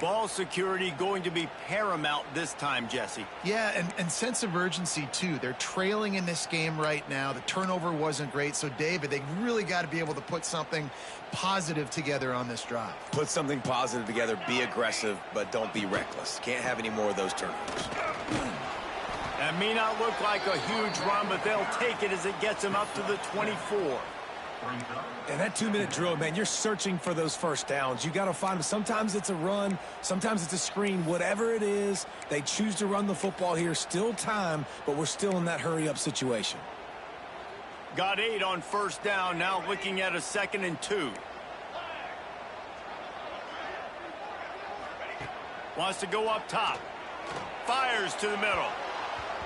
Ball security going to be paramount this time, Jesse. Yeah, and sense of urgency, too. They're trailing in this game right now. The turnover wasn't great. So, David, they really got to be able to put something positive together on this drive. Put something positive together, be aggressive, but don't be reckless. Can't have any more of those turnovers. That may not look like a huge run, but they'll take it as it gets them up to the 24. And that 2-minute drill, man, you're searching for those first downs. You got to find them. Sometimes it's a run, sometimes it's a screen. Whatever it is, they choose to run the football here. Still time, but we're still in that hurry-up situation. Got 8 on first down, now looking at a 2nd and 2. Wants to go up top. Fires to the middle.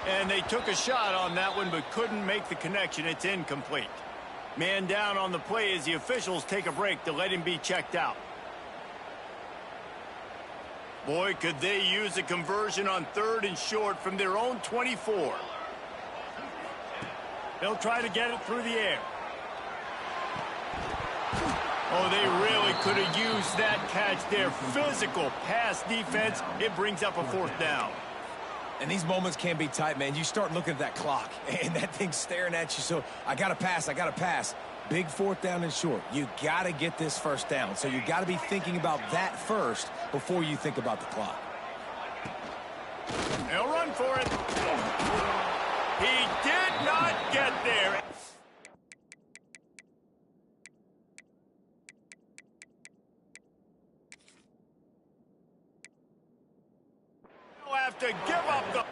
And they took a shot on that one, but couldn't make the connection. It's incomplete. Man down on the play as the officials take a break to let him be checked out. Boy, could they use a conversion on 3rd and short from their own 24. They'll try to get it through the air. Oh, they really could have used that catch there. Physical pass defense. It brings up a 4th down. And these moments can be tight, man. You start looking at that clock, and that thing's staring at you. So I got to pass, I got to pass. Big 4th down and short. You got to get this first down. So you got to be thinking about that first before you think about the clock. They'll run for it. He did not get there. They'll have to give up the...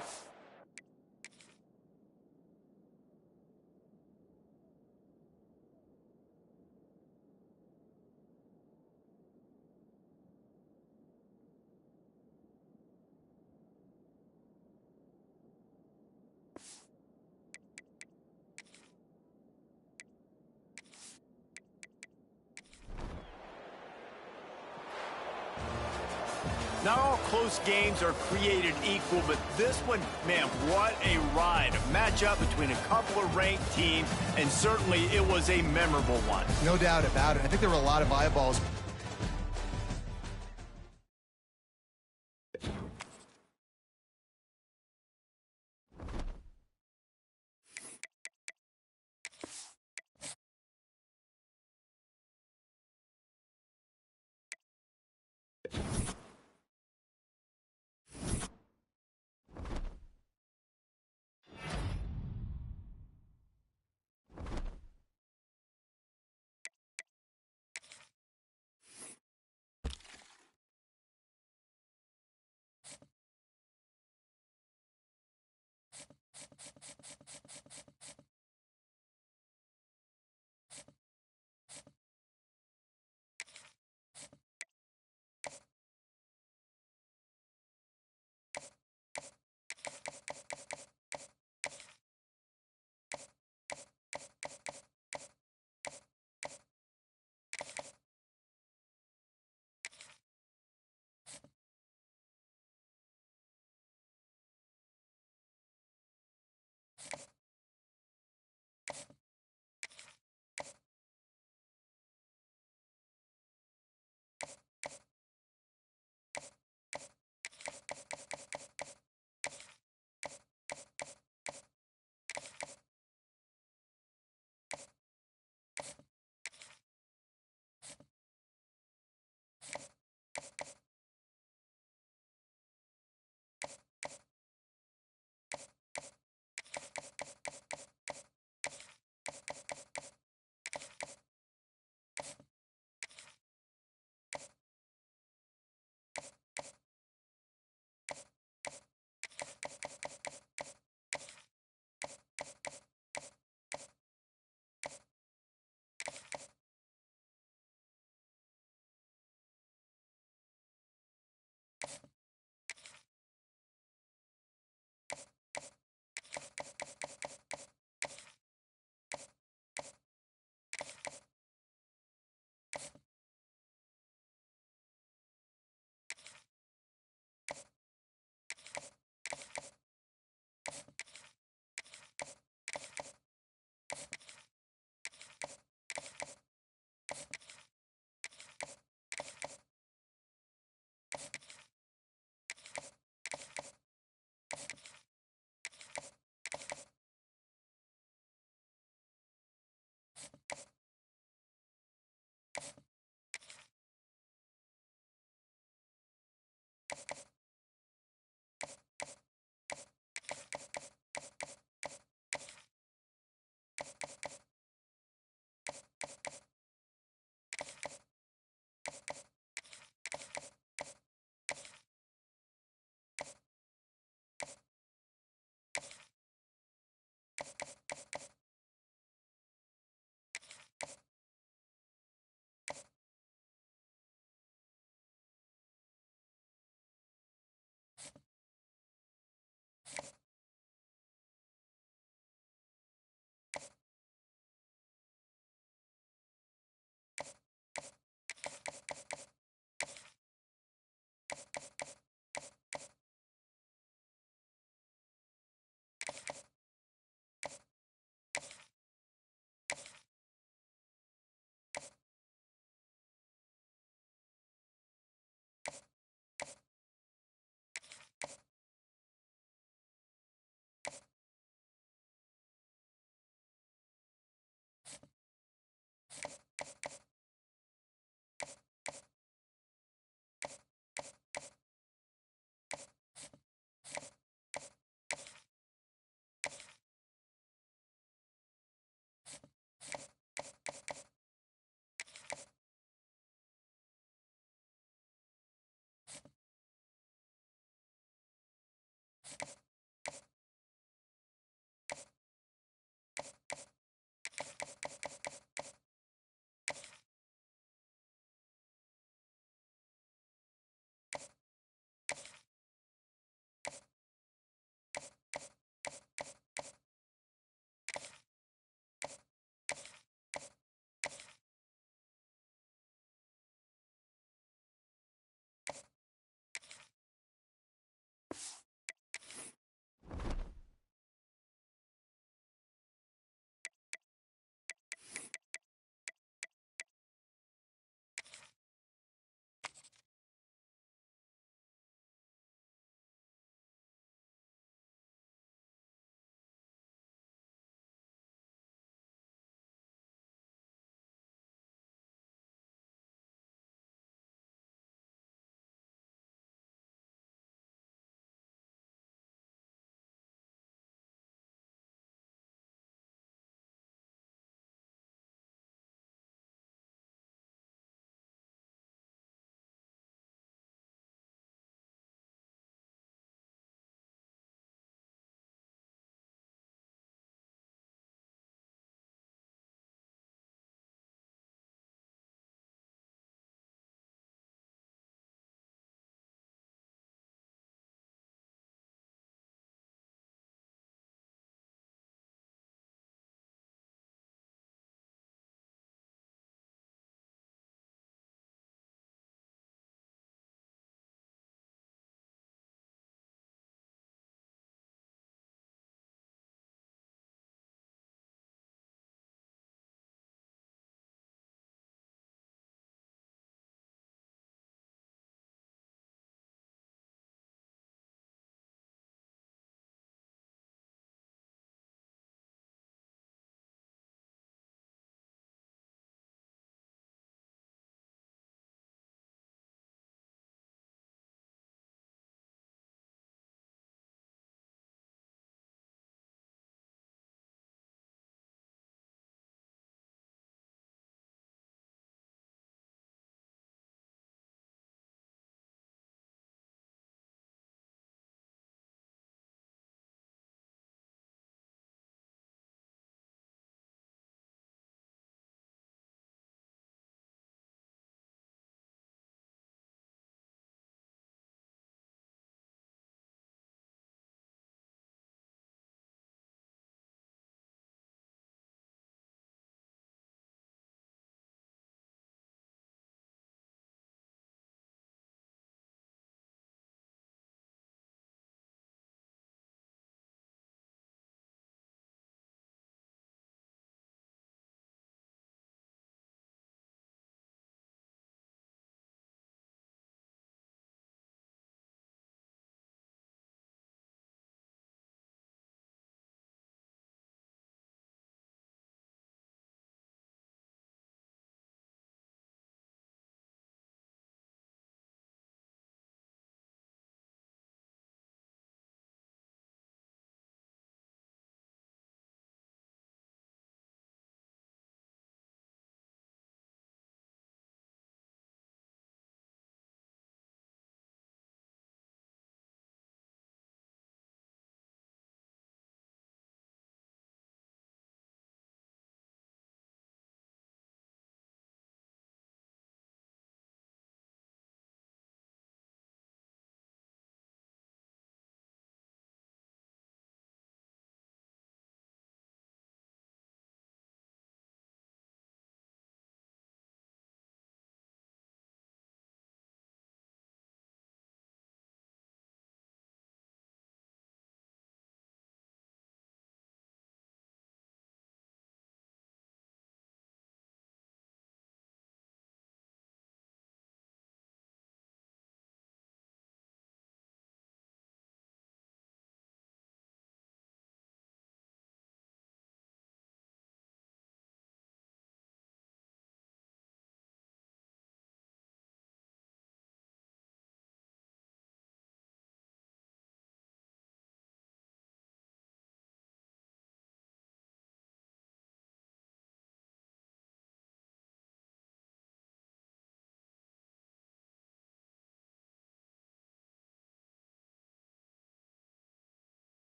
Not all close games are created equal, but this one, man, what a ride. A matchup between a couple of ranked teams, and certainly it was a memorable one. No doubt about it. I think there were a lot of eyeballs.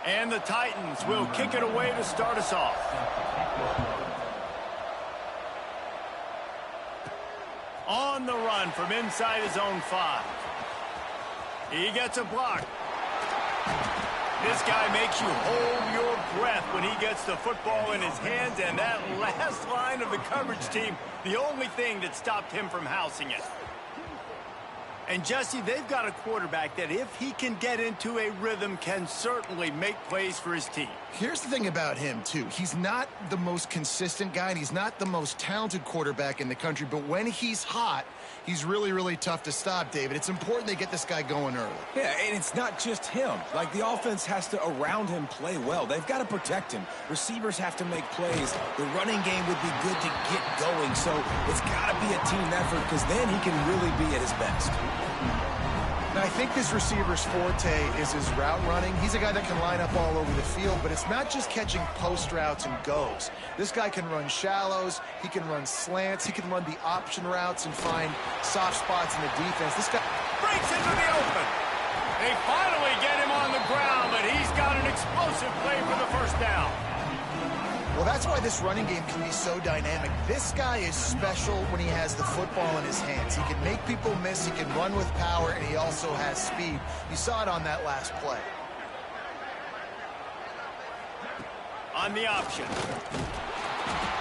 And the Titans will kick it away to start us off. On the run from inside his own 5. He gets a block. This guy makes you hold your breath when he gets the football in his hands, and that last line of the coverage team, the only thing that stopped him from housing it. And, Jesse, they've got a quarterback that, if he can get into a rhythm, can certainly make plays for his team. Here's the thing about him, too. He's not the most consistent guy, and he's not the most talented quarterback in the country, but when he's hot, he's really, really tough to stop, David. It's important they get this guy going early. Yeah, and it's not just him. Like, the offense has to, around him, play well. They've got to protect him. Receivers have to make plays. The running game would be good to get going, so it's got to be a team effort, because then he can really be at his best. Now, I think this receiver's forte is his route running. He's a guy that can line up all over the field, but it's not just catching post routes and goes. This guy can run shallows, he can run slants, he can run the option routes and find soft spots in the defense. This guy Breaks into the open. They finally get him on the ground, but he's got an explosive play for the first down. Well, that's why this running game can be so dynamic. This guy is special when he has the football in his hands. He can make people miss, he can run with power, and he also has speed. You saw it on that last play. On the option.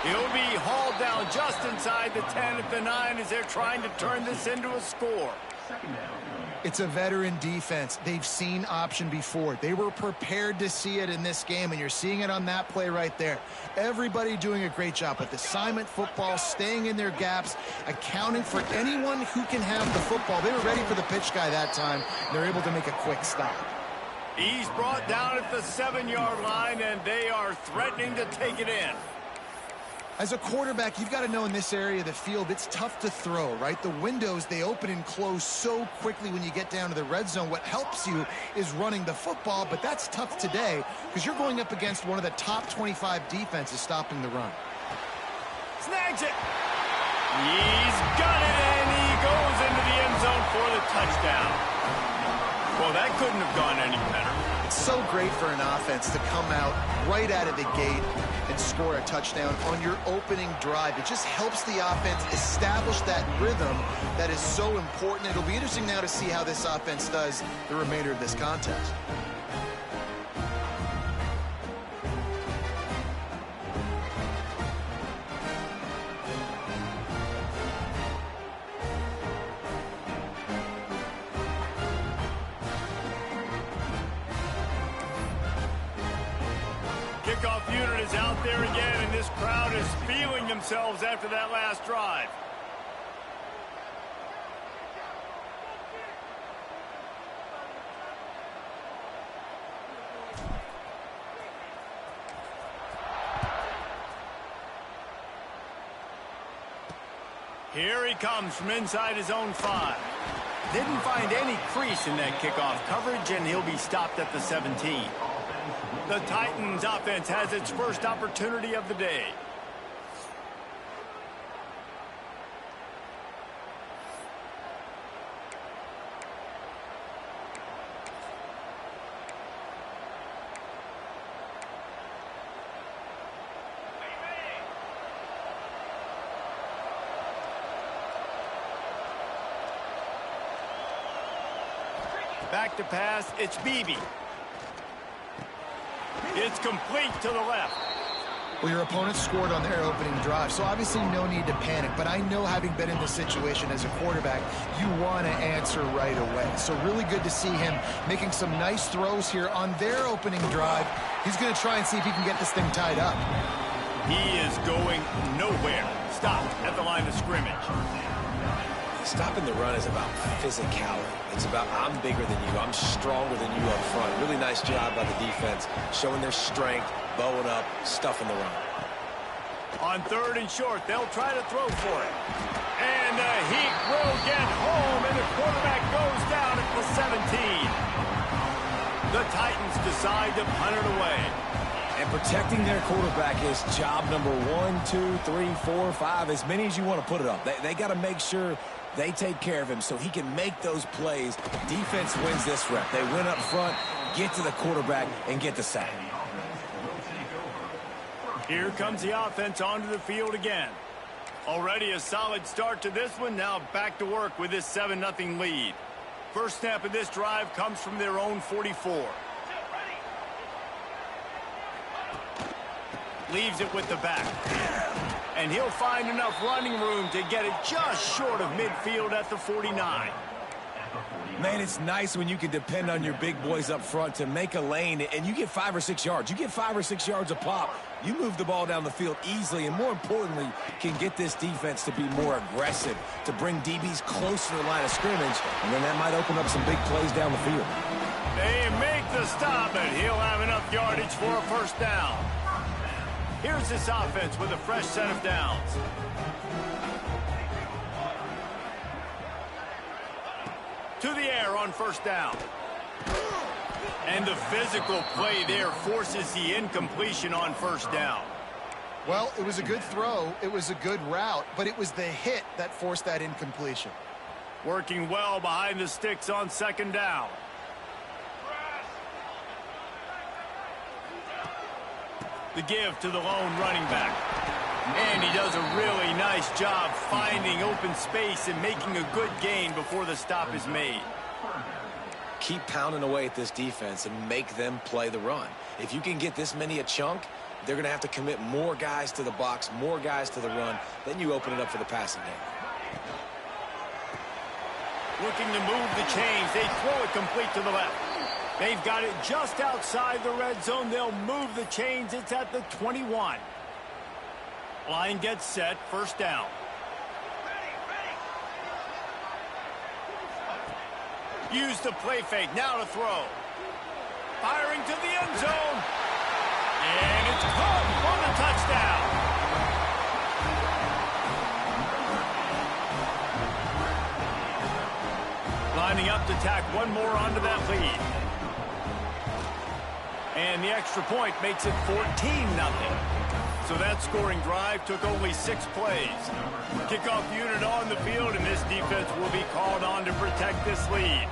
He'll be hauled down just inside the 10 at the 9 as they're trying to turn this into a score. It's a veteran defense. They've seen option before. They were prepared to see it in this game, and you're seeing it on that play right there. Everybody doing a great job with assignment football, staying in their gaps, accounting for anyone who can have the football. They were ready for the pitch guy that time. They're able to make a quick stop. He's brought down at the 7-yard line, and they are threatening to take it in. As a quarterback, you've got to know in this area of the field, it's tough to throw, right? The windows, they open and close so quickly when you get down to the red zone. What helps you is running the football, but that's tough today because you're going up against one of the top 25 defenses stopping the run. Snags it. He's got it, and he goes into the end zone for the touchdown. Well, that couldn't have gone any better. It's so great for an offense to come out right out of the gate and score a touchdown on your opening drive. It just helps the offense establish that rhythm that is so important. It'll be interesting now to see how this offense does the remainder of this contest. Kickoff unit is out there again, and this crowd is feeling themselves after that last drive. Here he comes from inside his own 5. Didn't find any crease in that kickoff coverage, and he'll be stopped at the 17. The Titans offense has its first opportunity of the day. Back to pass, it's Beebe. It's complete to the left. Well, your opponent scored on their opening drive, so obviously no need to panic. But I know, having been in this situation as a quarterback, you want to answer right away. So really good to see him making some nice throws here on their opening drive. He's going to try and see if he can get this thing tied up. He is going nowhere. Stopped at the line of scrimmage. Stopping the run is about physicality. It's about, I'm bigger than you, I'm stronger than you up front. Really nice job by the defense, showing their strength, bowing up, stuffing the run. On 3rd and short, they'll try to throw for it. And the Heat will get home, and the quarterback goes down at the 17. The Titans decide to punt it away. And protecting their quarterback is job number 1, 2, 3, 4, 5, as many as you want to put it up. They got to make sure they take care of him so he can make those plays. Defense wins this rep. They win up front. get to the quarterback, and get the sack. Here comes the offense onto the field again. Already a solid start to this one. Now back to work with this 7-0 lead. First snap of this drive comes from their own 44. Leaves it with the back. And he'll find enough running room to get it just short of midfield at the 49. Man, it's nice when you can depend on your big boys up front to make a lane, and you get 5 or 6 yards. You get 5 or 6 yards a pop. You move the ball down the field easily, and more importantly, can get this defense to be more aggressive, to bring DBs closer to the line of scrimmage, and then that might open up some big plays down the field. They make the stop, and he'll have enough yardage for a first down. Here's this offense with a fresh set of downs. To the air on first down. And the physical play there forces the incompletion on first down. Well, it was a good throw. It was a good route, but it was the hit that forced that incompletion. Working well behind the sticks on second down. The give to the lone running back. And he does a really nice job finding open space and making a good gain before the stop is made. Keep pounding away at this defense and make them play the run. If you can get this many a chunk, they're going to have to commit more guys to the box, more guys to the run. Then you open it up for the passing game. Looking to move the chains. They throw it complete to the left. They've got it just outside the red zone. They'll move the chains. It's at the 21. Line gets set. First down. Use the play fake. Now to throw. Firing to the end zone. And it's caught for the touchdown. Lining up to tack one more onto that lead. And the extra point makes it 14-0. So that scoring drive took only 6 plays. Kickoff unit on the field, and this defense will be called on to protect this lead.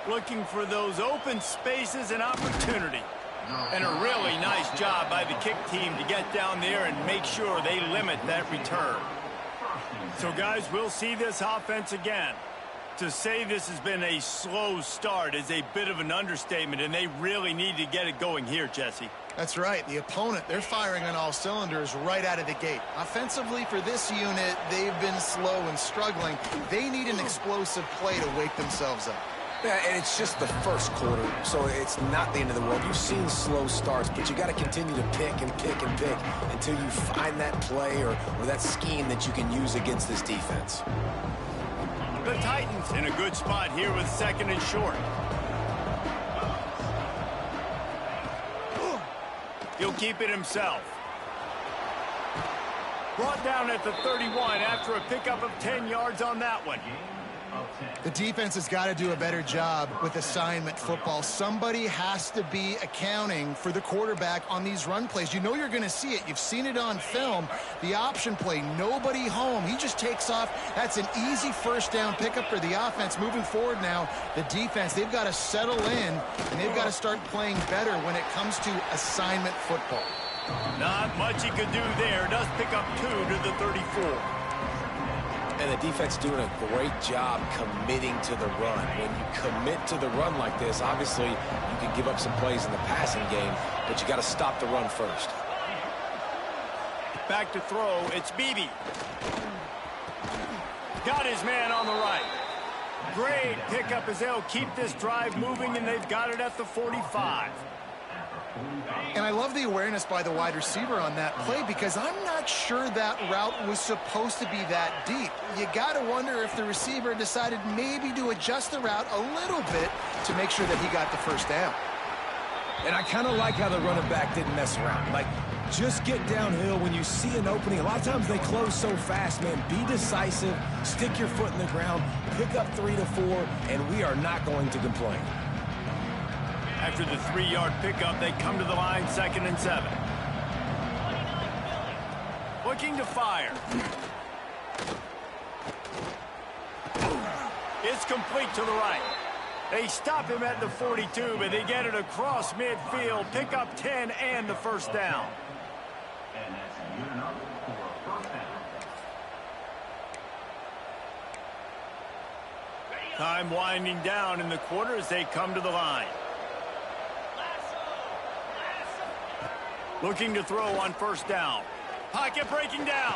Looking for those open spaces and opportunity. And a really nice job by the kick team to get down there and make sure they limit that return. So, guys, we'll see this offense again. To say this has been a slow start is a bit of an understatement, and they really need to get it going here, Jesse. That's right. The opponent, they're firing on all cylinders right out of the gate. Offensively, for this unit, they've been slow and struggling. They need an explosive play to wake themselves up. Yeah, and it's just the first quarter, so it's not the end of the world. You've seen slow starts, but you got to continue to pick and pick and pick until you find that play or that scheme that you can use against this defense. The Titans in a good spot here with second and short. He'll keep it himself. Brought down at the 31 after a pickup of 10 yards on that one. The defense has got to do a better job with assignment football. Somebody has to be accounting for the quarterback on these run plays. You know you're going to see it. You've seen it on film. The option play, nobody home. He just takes off. That's an easy first down pickup for the offense. Moving forward now, the defense, they've got to settle in, and they've got to start playing better when it comes to assignment football. Not much he could do there. Does pick up 2 to the 34. And the defense doing a great job committing to the run. When you commit to the run like this, obviously you can give up some plays in the passing game, but you got to stop the run first. Back to throw. It's Beebe. Got his man on the right. Great pickup as they'll keep this drive moving, and they've got it at the 45. And I love the awareness by the wide receiver on that play because I'm not sure that route was supposed to be that deep. You got to wonder if the receiver decided maybe to adjust the route a little bit to make sure that he got the first down. And I kind of like how the running back didn't mess around. Like, just get downhill when you see an opening. A lot of times they close so fast, man. Be decisive, stick your foot in the ground, pick up 3 to 4, and we are not going to complain. After the 3-yard pickup, they come to the line, 2nd and 7. Looking to fire. It's complete to the right. They stop him at the 42, but they get it across midfield, pick up 10 and the first down. And that's good enough for a first down. Time winding down in the quarter as they come to the line. Looking to throw on first down. Pocket breaking down.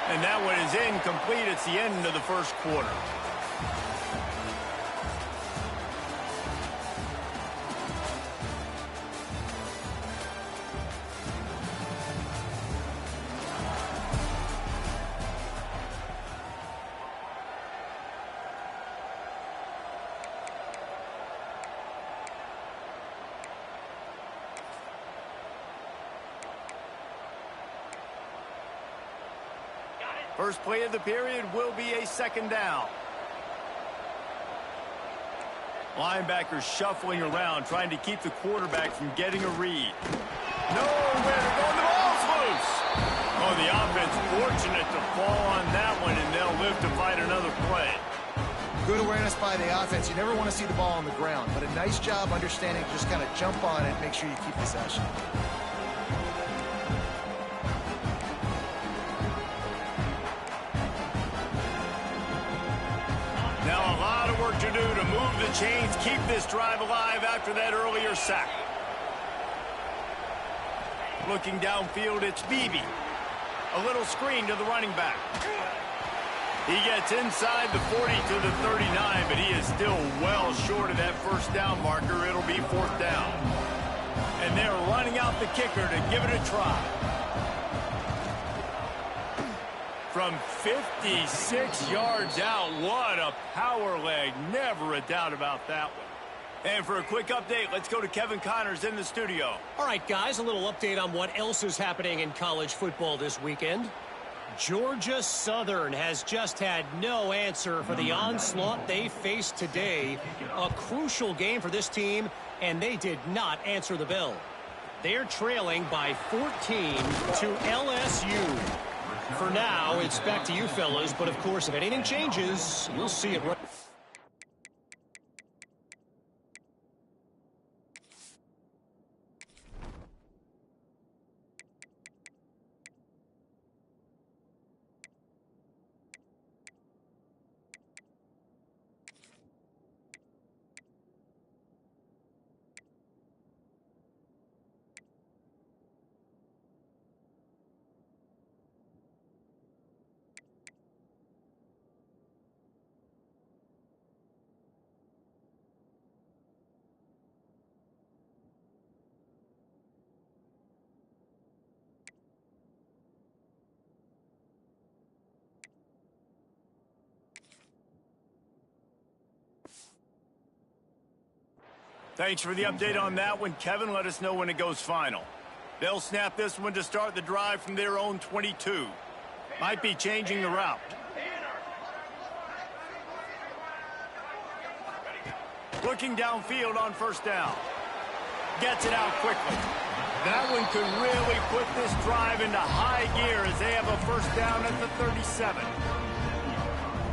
And that one is incomplete. It's the end of the first quarter. First play of the period will be a second down. Linebackers shuffling around, trying to keep the quarterback from getting a read. Nowhere to go, and the ball's loose. Oh, the offense fortunate to fall on that one, and they'll live to fight another play. Good awareness by the offense. You never want to see the ball on the ground, but a nice job understanding, just kind of jump on it, make sure you keep possession. Now a lot of work to do to move the chains, keep this drive alive after that earlier sack. Looking downfield, it's Beebe. A little screen to the running back. He gets inside the 40 to the 39, but he is still well short of that first down marker. It'll be fourth down. And they're running out the kicker to give it a try. From 56 yards out, what a power leg. Never a doubt about that one. And for a quick update, let's go to Kevin Connors in the studio. All right, guys, a little update on what else is happening in college football this weekend. Georgia Southern has just had no answer for the onslaught they faced today. A crucial game for this team, and they did not answer the bell. They're trailing by 14 to LSU. For now, it's back to you fellas, but of course, if anything changes, we'll see it right. Thanks for the update on that one, Kevin. Let us know when it goes final. They'll snap this one to start the drive from their own 22. Might be changing the route. Looking downfield on first down. Gets it out quickly. That one could really put this drive into high gear as they have a first down at the 37.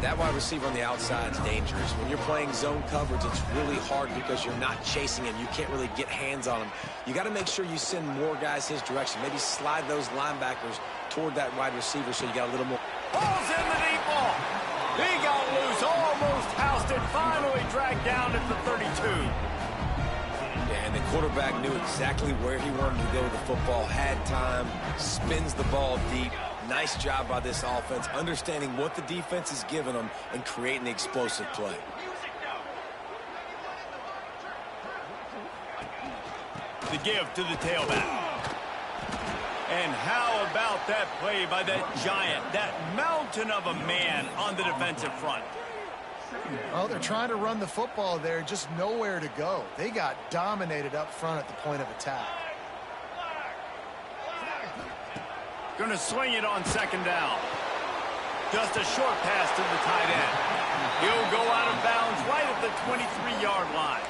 That wide receiver on the outside is dangerous. When you're playing zone coverage, it's really hard because you're not chasing him. You can't really get hands on him. You got to make sure you send more guys his direction. Maybe slide those linebackers toward that wide receiver so you got a little more. Ball's in the deep ball. He got loose, almost housed it, finally dragged down at the 32. Yeah, and the quarterback knew exactly where he wanted to go with the football, had time, spins the ball deep. Nice job by this offense, understanding what the defense is giving them and creating the explosive play. The give to the tailback. And how about that play by that giant, that mountain of a man on the defensive front? Oh, they're trying to run the football there, just nowhere to go. They got dominated up front at the point of attack. Going to swing it on second down. Just a short pass to the tight end. He'll go out of bounds right at the 23-yard line.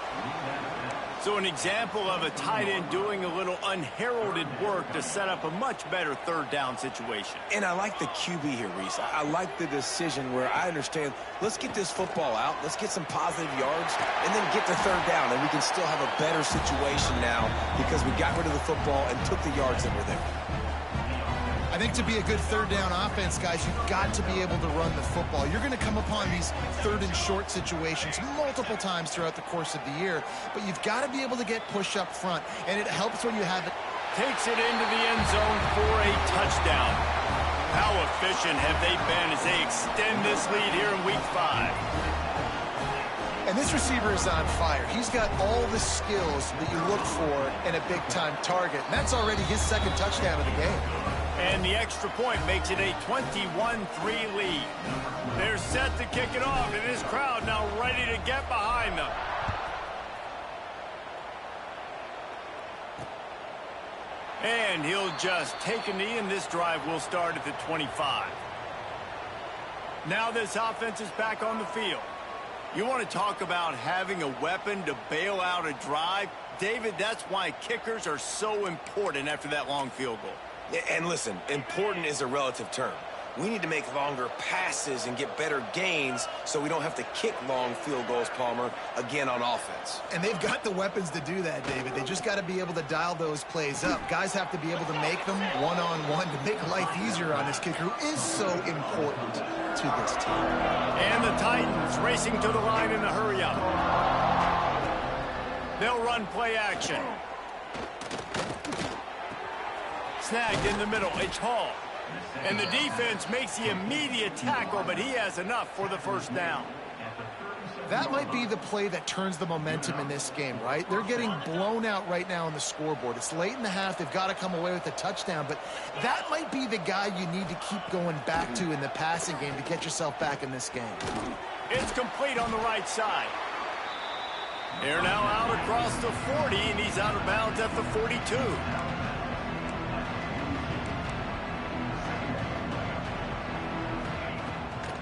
So an example of a tight end doing a little unheralded work to set up a much better third down situation. And I like the QB here, Reese. I like the decision where I understand, let's get this football out, let's get some positive yards, and then get to third down, and we can still have a better situation now because we got rid of the football and took the yards that were there. I think to be a good third down offense, guys, you've got to be able to run the football. You're going to come upon these third and short situations multiple times throughout the course of the year, but you've got to be able to get push up front, and it helps when you have it. Takes it into the end zone for a touchdown. How efficient have they been as they extend this lead here in Week 5? And this receiver is on fire. He's got all the skills that you look for in a big-time target, and that's already his second touchdown of the game. And the extra point makes it a 21-3 lead. They're set to kick it off, and this crowd now ready to get behind them. And he'll just take a knee, and this drive will start at the 25. Now this offense is back on the field. You want to talk about having a weapon to bail out a drive? David, that's why kickers are so important after that long field goal. And listen, important is a relative term. We need to make longer passes and get better gains so we don't have to kick long field goals, Palmer, again on offense. And they've got the weapons to do that, David. They just got to be able to dial those plays up. Guys have to be able to make them one-on-one to make life easier on this kicker, who is so important to this team. And the Titans racing to the line in the hurry-up. They'll run play action. Snagged in the middle. It's Hall. And the defense makes the immediate tackle, but he has enough for the first down. That might be the play that turns the momentum in this game, right? They're getting blown out right now on the scoreboard. It's late in the half. They've got to come away with a touchdown, but that might be the guy you need to keep going back to in the passing game to get yourself back in this game. It's complete on the right side. They're now out across the 40, and he's out of bounds at the 42.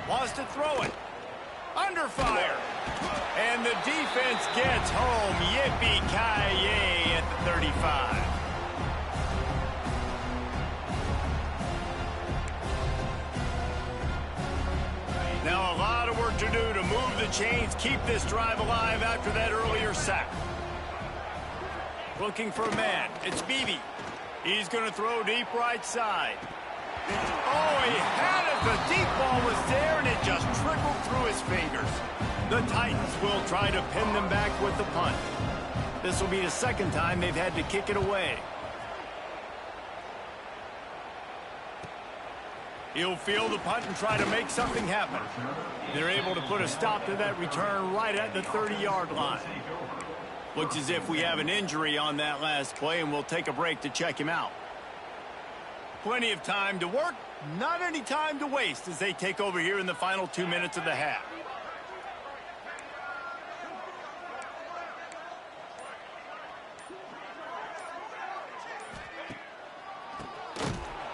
Wants to throw it. Under fire. And the defense gets home. Yippee-ki-yay at the 35. Now a lot of work to do to move the chains, keep this drive alive after that earlier sack. Looking for a man. It's Beebe. He's going to throw deep right side. Oh, he had it. The deep ball was there, and it just trickled through his fingers. The Titans will try to pin them back with the punt. This will be the second time they've had to kick it away. He'll field the punt and try to make something happen. They're able to put a stop to that return right at the 30-yard line. Looks as if we have an injury on that last play, and we'll take a break to check him out. Plenty of time to work, not any time to waste as they take over here in the final 2 minutes of the half.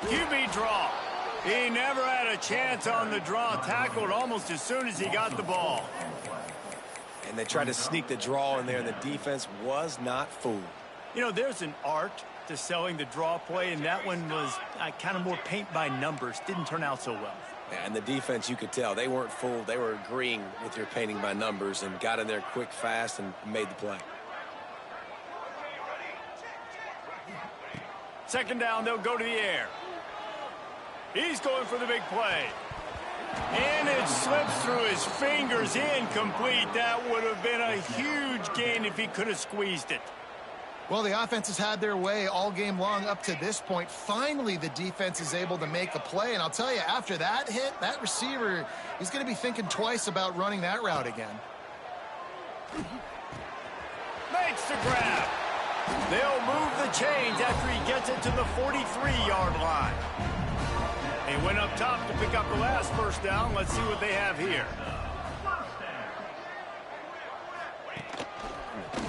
QB draw. He never had a chance on the draw, tackled almost as soon as he got the ball. And they tried to sneak the draw in there, and the defense was not fooled. You know, there's an art to selling the draw play, and that one was kind of more paint by numbers. Didn't turn out so well. Yeah, and the defense, you could tell, they weren't fooled. They were agreeing with your painting by numbers and got in there quick, fast, and made the play. Second down, they'll go to the air. He's going for the big play. And it slips through his fingers, incomplete. That would have been a huge gain if he could have squeezed it. Well, the offense has had their way all game long up to this point. Finally, the defense is able to make a play. And I'll tell you, after that hit, that receiver, he's going to be thinking twice about running that route again. Makes the grab. They'll move the chains after he gets it to the 43-yard line. They went up top to pick up the last first down. Let's see what they have here.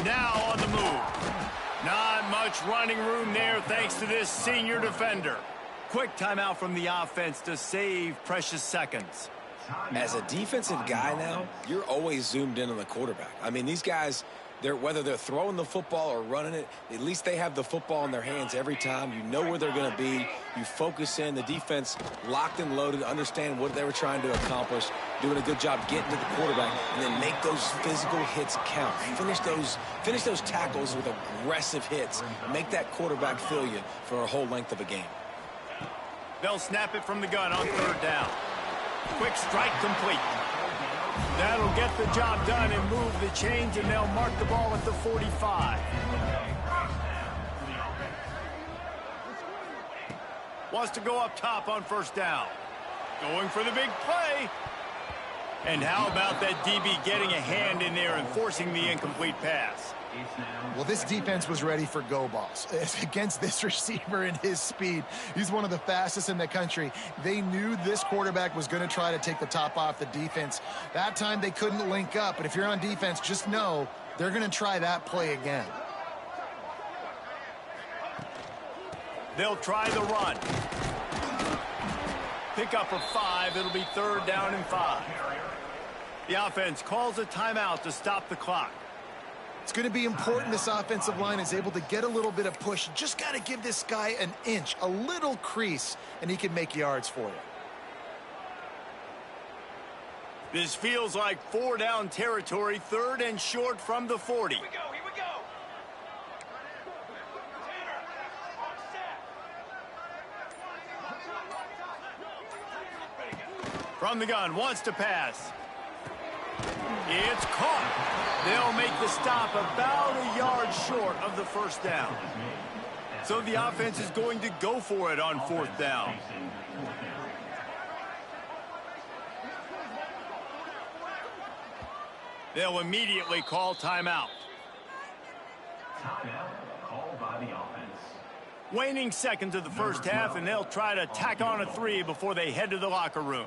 Now on the move. Not much running room there thanks to this senior defender. Quick timeout from the offense to save precious seconds. As a defensive guy now, you're always zoomed in on the quarterback. I mean, these guys, Whether they're throwing the football or running it, at least they have the football in their hands every time. You know where they're going to be. You focus in. The defense locked and loaded, understand what they were trying to accomplish, doing a good job getting to the quarterback, and then make those physical hits count. Finish those tackles with aggressive hits. Make that quarterback feel you for a whole length of a game. They'll snap it from the gun on 3rd down. Quick strike complete. That'll get the job done and move the chains, and they'll mark the ball at the 45. Wants to go up top on 1st down. Going for the big play. And how about that DB getting a hand in there and forcing the incomplete pass? Well, this defense was ready for go balls. Against this receiver and his speed, he's one of the fastest in the country. They knew this quarterback was going to try to take the top off the defense. That time they couldn't link up, but if you're on defense, just know they're going to try that play again. They'll try the run. Pick up a 5. It'll be 3rd down and 5. The offense calls a timeout to stop the clock. It's going to be important this offensive line is able to get a little bit of push. Just got to give this guy an inch, a little crease, and he can make yards for you. This feels like 4-down territory, 3rd and short from the 40. Here we go. From the gun, wants to pass. It's caught. They'll make the stop about a yard short of the 1st down. So the offense is going to go for it on 4th down. They'll immediately call timeout. Timeout called by the offense. Waning seconds of the 1st half, and they'll try to tack on a 3 before they head to the locker room.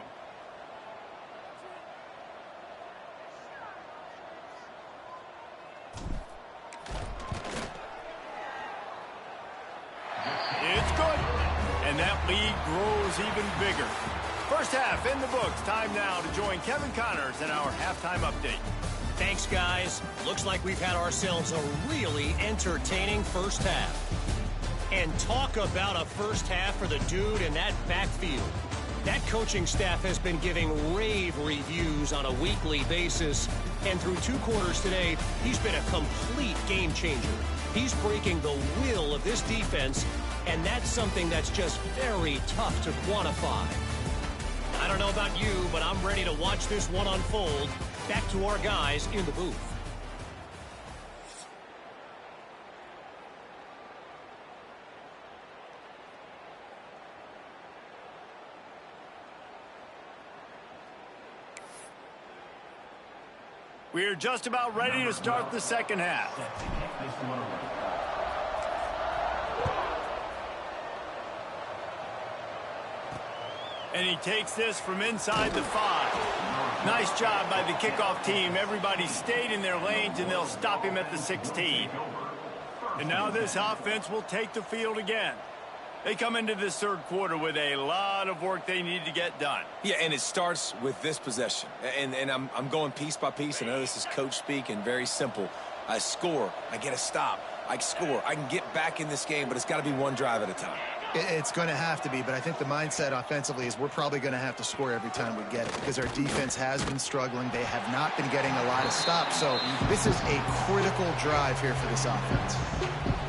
It's good. And that lead grows even bigger. 1st half in the books. Time now to join Kevin Connors in our halftime update. Thanks, guys. Looks like we've had ourselves a really entertaining 1st half. And talk about a 1st half for the dude in that backfield. That coaching staff has been giving rave reviews on a weekly basis. And through 2 quarters today, he's been a complete game changer. He's breaking the will of this defense, and that's something that's just very tough to quantify. I don't know about you, but I'm ready to watch this one unfold. Back to our guys in the booth. We're just about ready to start the 2nd half. And he takes this from inside the 5. Nice job by the kickoff team. Everybody stayed in their lanes, and they'll stop him at the 16. And now this offense will take the field again. They come into this 3rd quarter with a lot of work they need to get done. Yeah, and it starts with this possession. And I'm going piece by piece. I know this is coach speak and very simple. I score. I get a stop. I score. I can get back in this game, but it's got to be one drive at a time. It's going to have to be, but I think the mindset offensively is we're probably going to have to score every time we get it because our defense has been struggling. They have not been getting a lot of stops, so this is a critical drive here for this offense.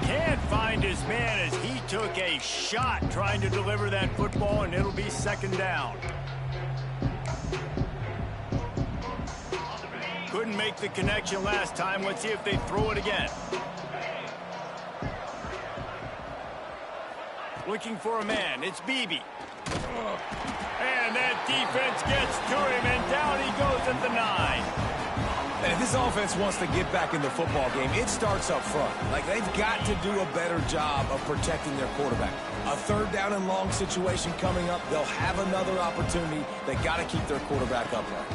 Can't find his man as he took a shot trying to deliver that football, and it'll be 2nd down. Couldn't make the connection last time. Let's see if they throw it again. Looking for a man. It's Beebe. And that defense gets to him, and down he goes at the 9. And if this offense wants to get back in the football game, it starts up front. Like, they've got to do a better job of protecting their quarterback. A 3rd down and long situation coming up. They'll have another opportunity. They got to keep their quarterback upright.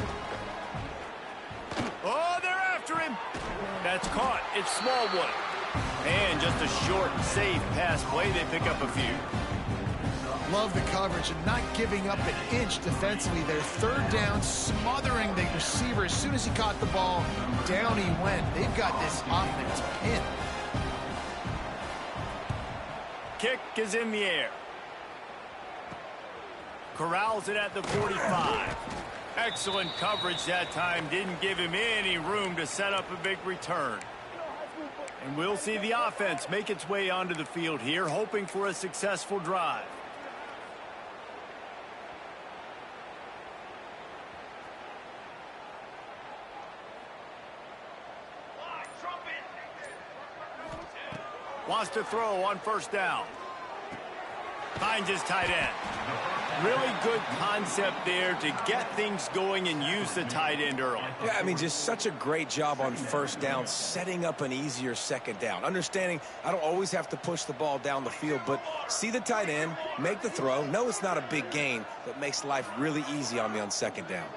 Oh, they're after him. That's caught. It's Smallwood. And just a short, safe pass play. They pick up a few. love the coverage and not giving up an inch defensively. Their third down, smothering the receiver. As soon as he caught the ball, down he went. They've got this offense pinned. Kick is in the air. Corrals it at the 45. Excellent coverage that time. Didn't give him any room to set up a big return. And we'll see the offense make its way onto the field here, hoping for a successful drive. Wants to throw on first down. Finds his tight end. Really good concept there to get things going and use the tight end early. Yeah, I mean, just such a great job on first down, setting up an easier second down. Understanding I don't always have to push the ball down the field, but see the tight end, make the throw. No, it's not a big gain, but makes life really easy on me on second down.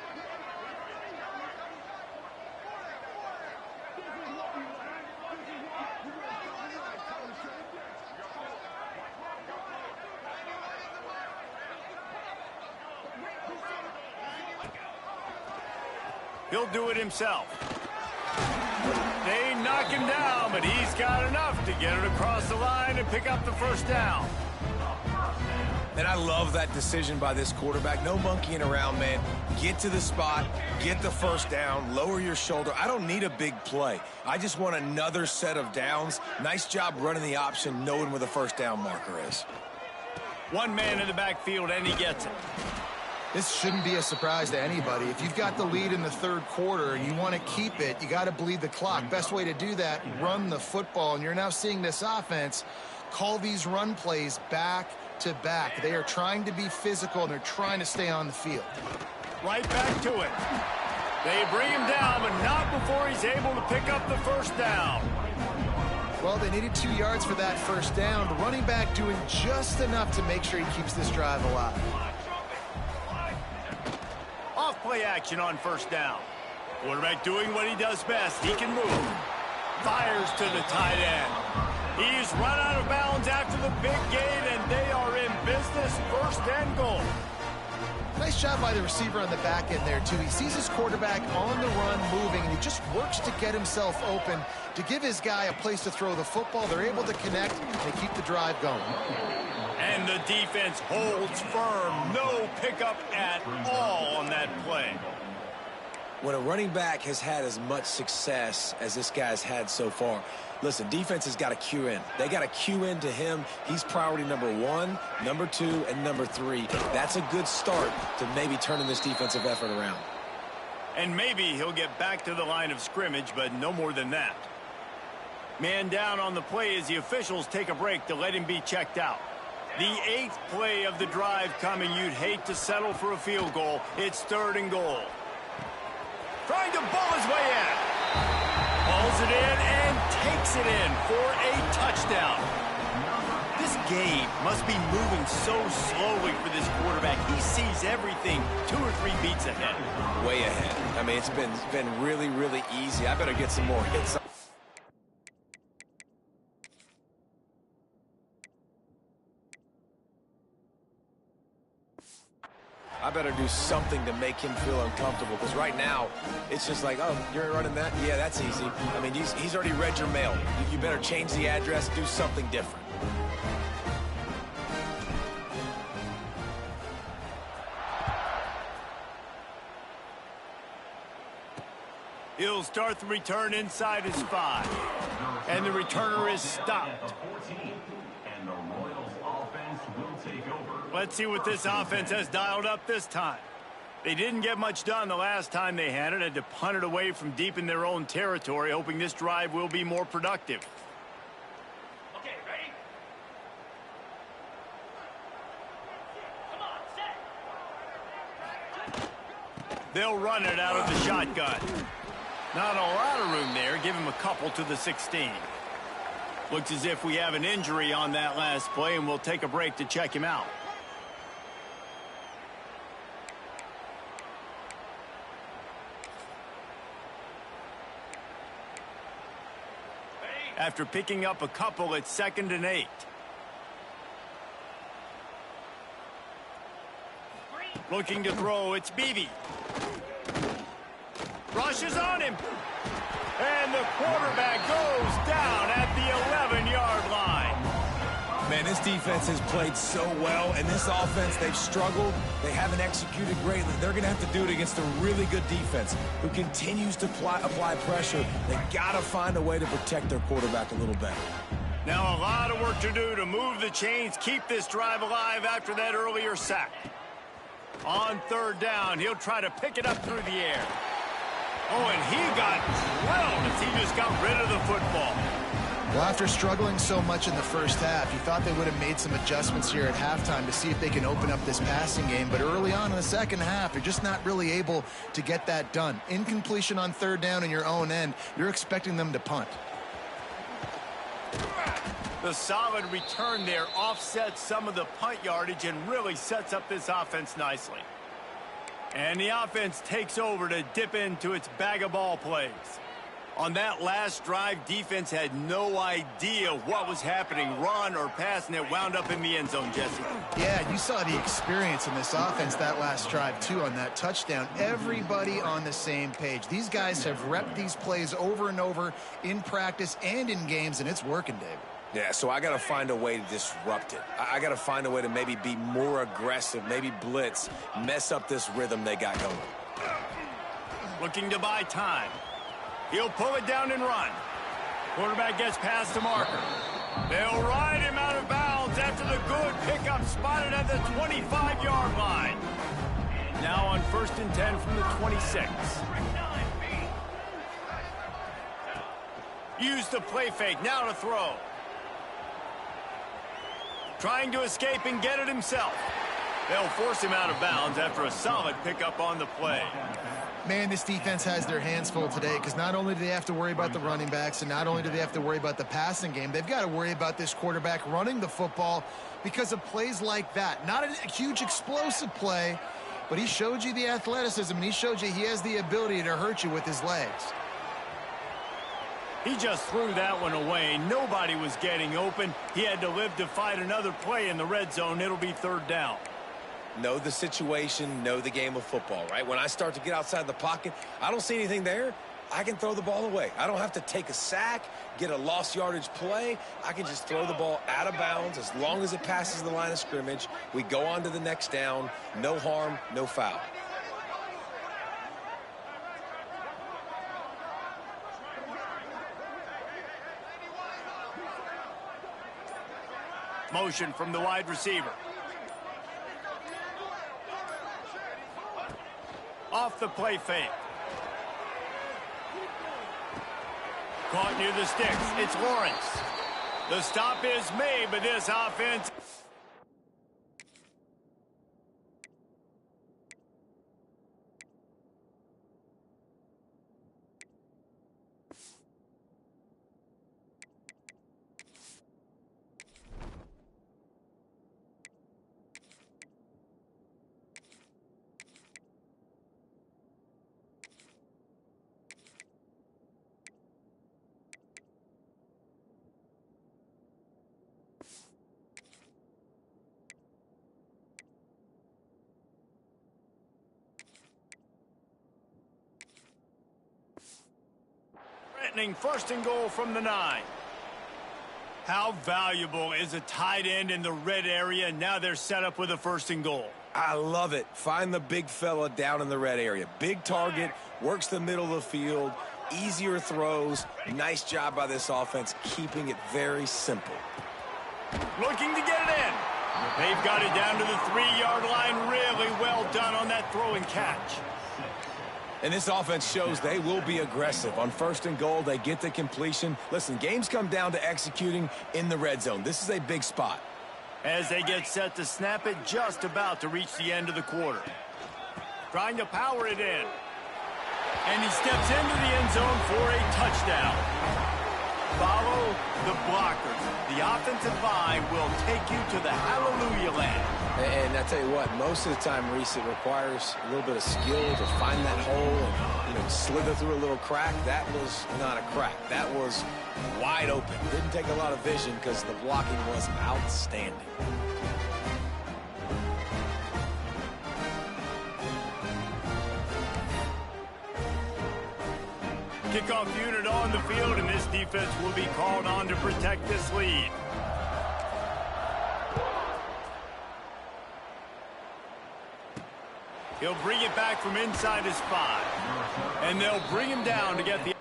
He'll do it himself. They knock him down, but he's got enough to get it across the line and pick up the first down. And I love that decision by this quarterback. No monkeying around, man. Get to the spot, get the first down, lower your shoulder. I don't need a big play. I just want another set of downs. Nice job running the option, knowing where the first down marker is. One man in the backfield, and he gets it. This shouldn't be a surprise to anybody. If you've got the lead in the third quarter and you want to keep it, you got to bleed the clock. Best way to do that, run the football. And you're now seeing this offense call these run plays back to back. They are trying to be physical, and they're trying to stay on the field. Right back to it. They bring him down, but not before he's able to pick up the first down. Well, they needed 2 yards for that first down. The running back doing just enough to make sure he keeps this drive alive. Off play action on first down. Quarterback doing what he does best. He can move. Fires to the tight end. He's run out of bounds after the big gain, and they are in business. First and goal. Nice job by the receiver on the back end there, too. He sees his quarterback on the run moving, and he just works to get himself open to give his guy a place to throw the football. They're able to connect, and they keep the drive going. And the defense holds firm. No pickup at all on that play. When a running back has had as much success as this guy's had so far, listen, defense has got to cue in. They got to cue in to him. He's priority number 1, number 2, and number 3. That's a good start to maybe turning this defensive effort around. And maybe he'll get back to the line of scrimmage, but no more than that. Man down on the play as the officials take a break to let him be checked out. The 8th play of the drive coming. You'd hate to settle for a field goal. It's third and goal. Trying to bull his way in. Pulls it in and takes it in for a touchdown. This game must be moving so slowly for this quarterback. He sees everything 2 or 3 beats ahead. Way ahead. I mean, it's been really, really easy. I better get some more hits. I better do something to make him feel uncomfortable, because right now it's just like, oh, you're running that? Yeah, that's easy. I mean, he's already read your mail. You better change the address, do something different. He'll start the return inside his 5. And the returner is stopped. Let's see what this offense has dialed up this time. They didn't get much done the last time they had it. Had to punt it away from deep in their own territory, hoping this drive will be more productive. Okay, ready? Come on, set. They'll run it out of the shotgun. Not a lot of room there. Give him a couple to the 16. Looks as if we have an injury on that last play, and we'll take a break to check him out. After picking up a couple, it's 2nd and 8. Looking to throw, it's Beebe. Rushes on him. And the quarterback goes down at the 11-yard line. Man, this defense has played so well, and this offense, they've struggled. They haven't executed greatly. They're going to have to do it against a really good defense who continues to apply pressure. They've got to find a way to protect their quarterback a little better. Now a lot of work to do to move the chains, keep this drive alive after that earlier sack. On third down, he'll try to pick it up through the air. Oh, and he got drilled as he just got rid of the football. Well, after struggling so much in the first half, you thought they would have made some adjustments here at halftime to see if they can open up this passing game. But early on in the second half, you're just not really able to get that done. Incompletion on third down in your own end, you're expecting them to punt. The solid return there offsets some of the punt yardage and really sets up this offense nicely. And the offense takes over to dip into its bag of ball plays. On that last drive, defense had no idea what was happening, run or pass, and it wound up in the end zone, Jesse. Yeah, you saw the experience in this offense that last drive, too, on that touchdown. Everybody on the same page. These guys have repped these plays over and over in practice and in games, and it's working, David. Yeah, so I got to find a way to disrupt it. I got to find a way to maybe be more aggressive, maybe blitz, mess up this rhythm they got going. Looking to buy time. He'll pull it down and run. Quarterback gets past the marker. They'll ride him out of bounds after the good pickup spotted at the 25-yard line. Now on 1st and 10 from the 26. Use the play fake. Now to throw. Trying to escape and get it himself. They'll force him out of bounds after a solid pickup on the play. Man, this defense has their hands full today because not only do they have to worry about the running backs and not only do they have to worry about the passing game, they've got to worry about this quarterback running the football because of plays like that. Not a huge explosive play, but he showed you the athleticism and he showed you he has the ability to hurt you with his legs. He just threw that one away. Nobody was getting open. He had to live to fight another play in the red zone. It'll be third down. Know the situation, know the game of football, right? When I start to get outside the pocket, I don't see anything there, I can throw the ball away. I don't have to take a sack, get a lost yardage play. I can just throw the ball out of bounds as long as it passes the line of scrimmage. We go on to the next down. No harm, no foul. Motion from the wide receiver. Off the play fake. Caught near the sticks. It's Lawrence. The stop is made, but this offense... threatening 1st and goal from the 9. How valuable is a tight end in the red area? Now they're set up with a 1st and goal. I love it. Find the big fella down in the red area. Big target, works the middle of the field, easier throws. Nice job by this offense, keeping it very simple. Looking to get it in. They've got it down to the 3-yard line. Really well done on that throw and catch. And this offense shows they will be aggressive. On 1st and goal, they get the completion. Listen, games come down to executing in the red zone. This is a big spot. As they get set to snap it, just about to reach the end of the quarter. Trying to power it in. And he steps into the end zone for a touchdown. Follow the blockers. The offensive line will take you to the hallelujah land. And I tell you what, most of the time, Reese, it requires a little bit of skill to find that hole and, slither through a little crack. That was not a crack. That was wide open. Didn't take a lot of vision because the blocking was outstanding. Kickoff unit on the field, and this defense will be called on to protect this lead. He'll bring it back from inside his 5. And they'll bring him down to get the...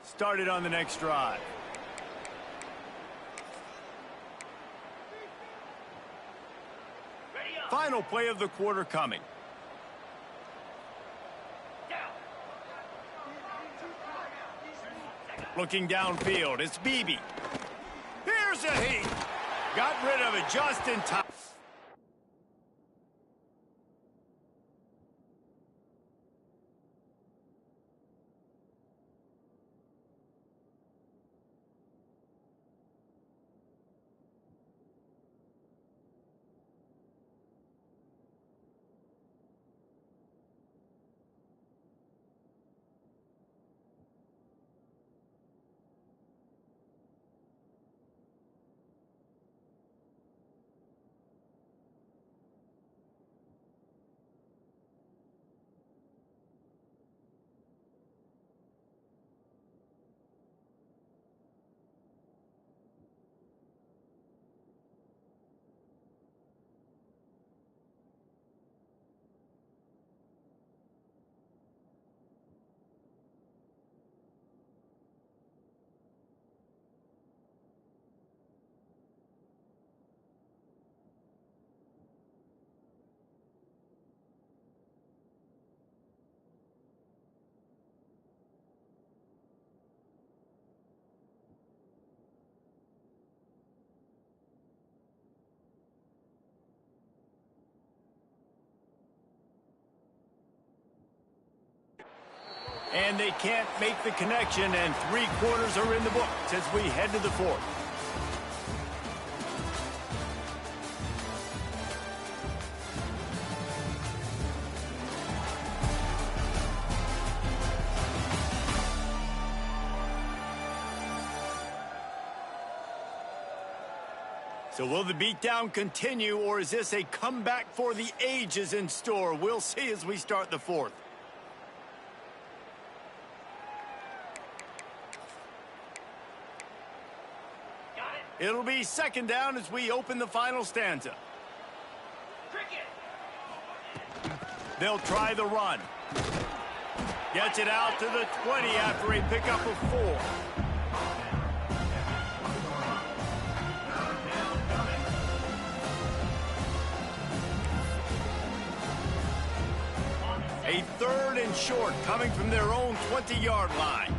Started on the next drive. Final play of the quarter coming. Looking downfield, it's Beebe. Here's a heat. Got rid of it just in time. And they can't make the connection, and 3 quarters are in the books as we head to the 4th. So will the beatdown continue, or is this a comeback for the ages in store? We'll see as we start the 4th. It'll be 2nd down as we open the final stanza. They'll try the run. Gets it out to the 20 after a pickup of 4. A 3rd and short coming from their own 20-yard line.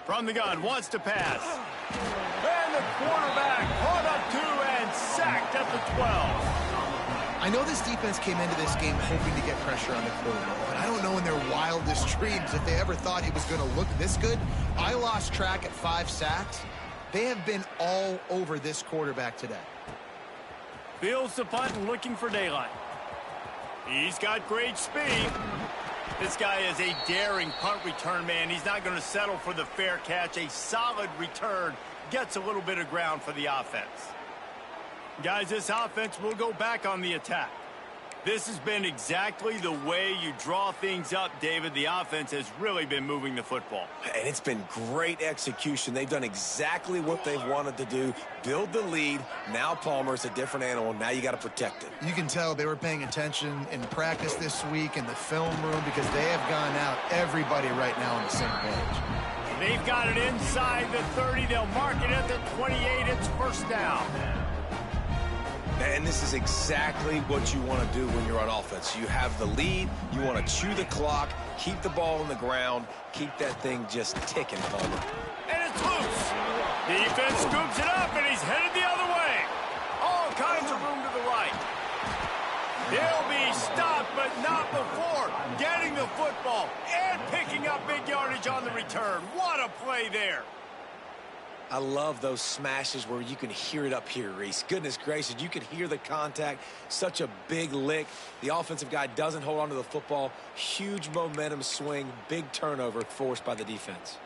From the gun, wants to pass. And the quarterback caught up 2 and sacked at the 12. I know this defense came into this game hoping to get pressure on the quarterback, but I don't know in their wildest dreams if they ever thought it was going to look this good. I lost track at 5 sacks. They have been all over this quarterback today. Fields the punt and looking for daylight. He's got great speed. This guy is a daring punt return man. He's not going to settle for the fair catch. A solid return gets a little bit of ground for the offense. Guys, this offense will go back on the attack. This has been exactly the way you draw things up, David. The offense has really been moving the football. And it's been great execution. They've done exactly what they've wanted to do. Build the lead. Now Palmer's a different animal. Now you got to protect it. You can tell they were paying attention in practice this week in the film room because they have gone out everybody right now on the same page. They've got it inside the 30. They'll mark it at the 28. It's 1st down. And this is exactly what you want to do when you're on offense. You have the lead. You want to chew the clock, keep the ball on the ground, keep that thing just ticking, Palmer. And it's loose. Defense scoops it up, and he's headed the other way. All kinds of room to the right. He'll be stopped, but not before getting the football and picking up big yardage on the return. What a play there. I love those smashes where you can hear it up here, Reese. Goodness gracious, you can hear the contact. Such a big lick. The offensive guy doesn't hold on to the football. Huge momentum swing, big turnover forced by the defense.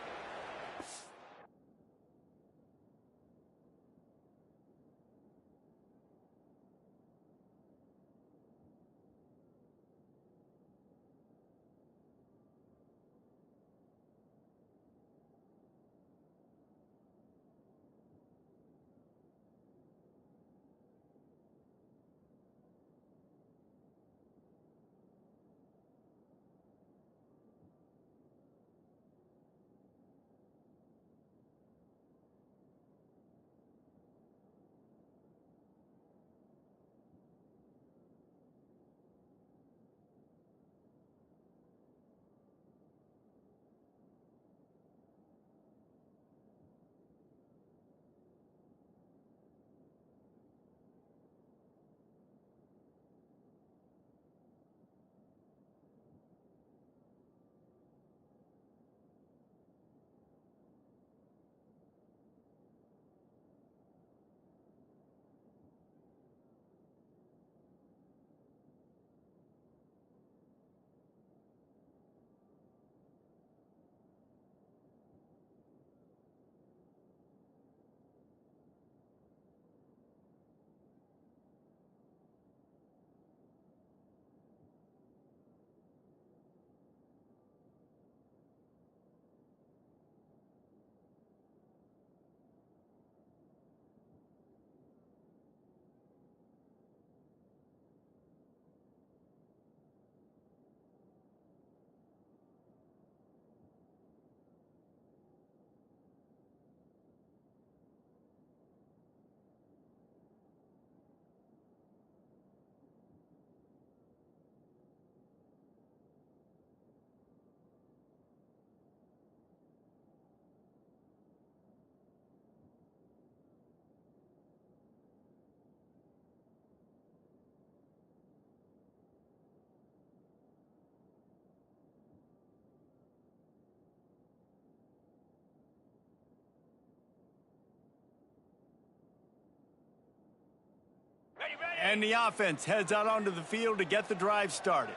And the offense heads out onto the field to get the drive started.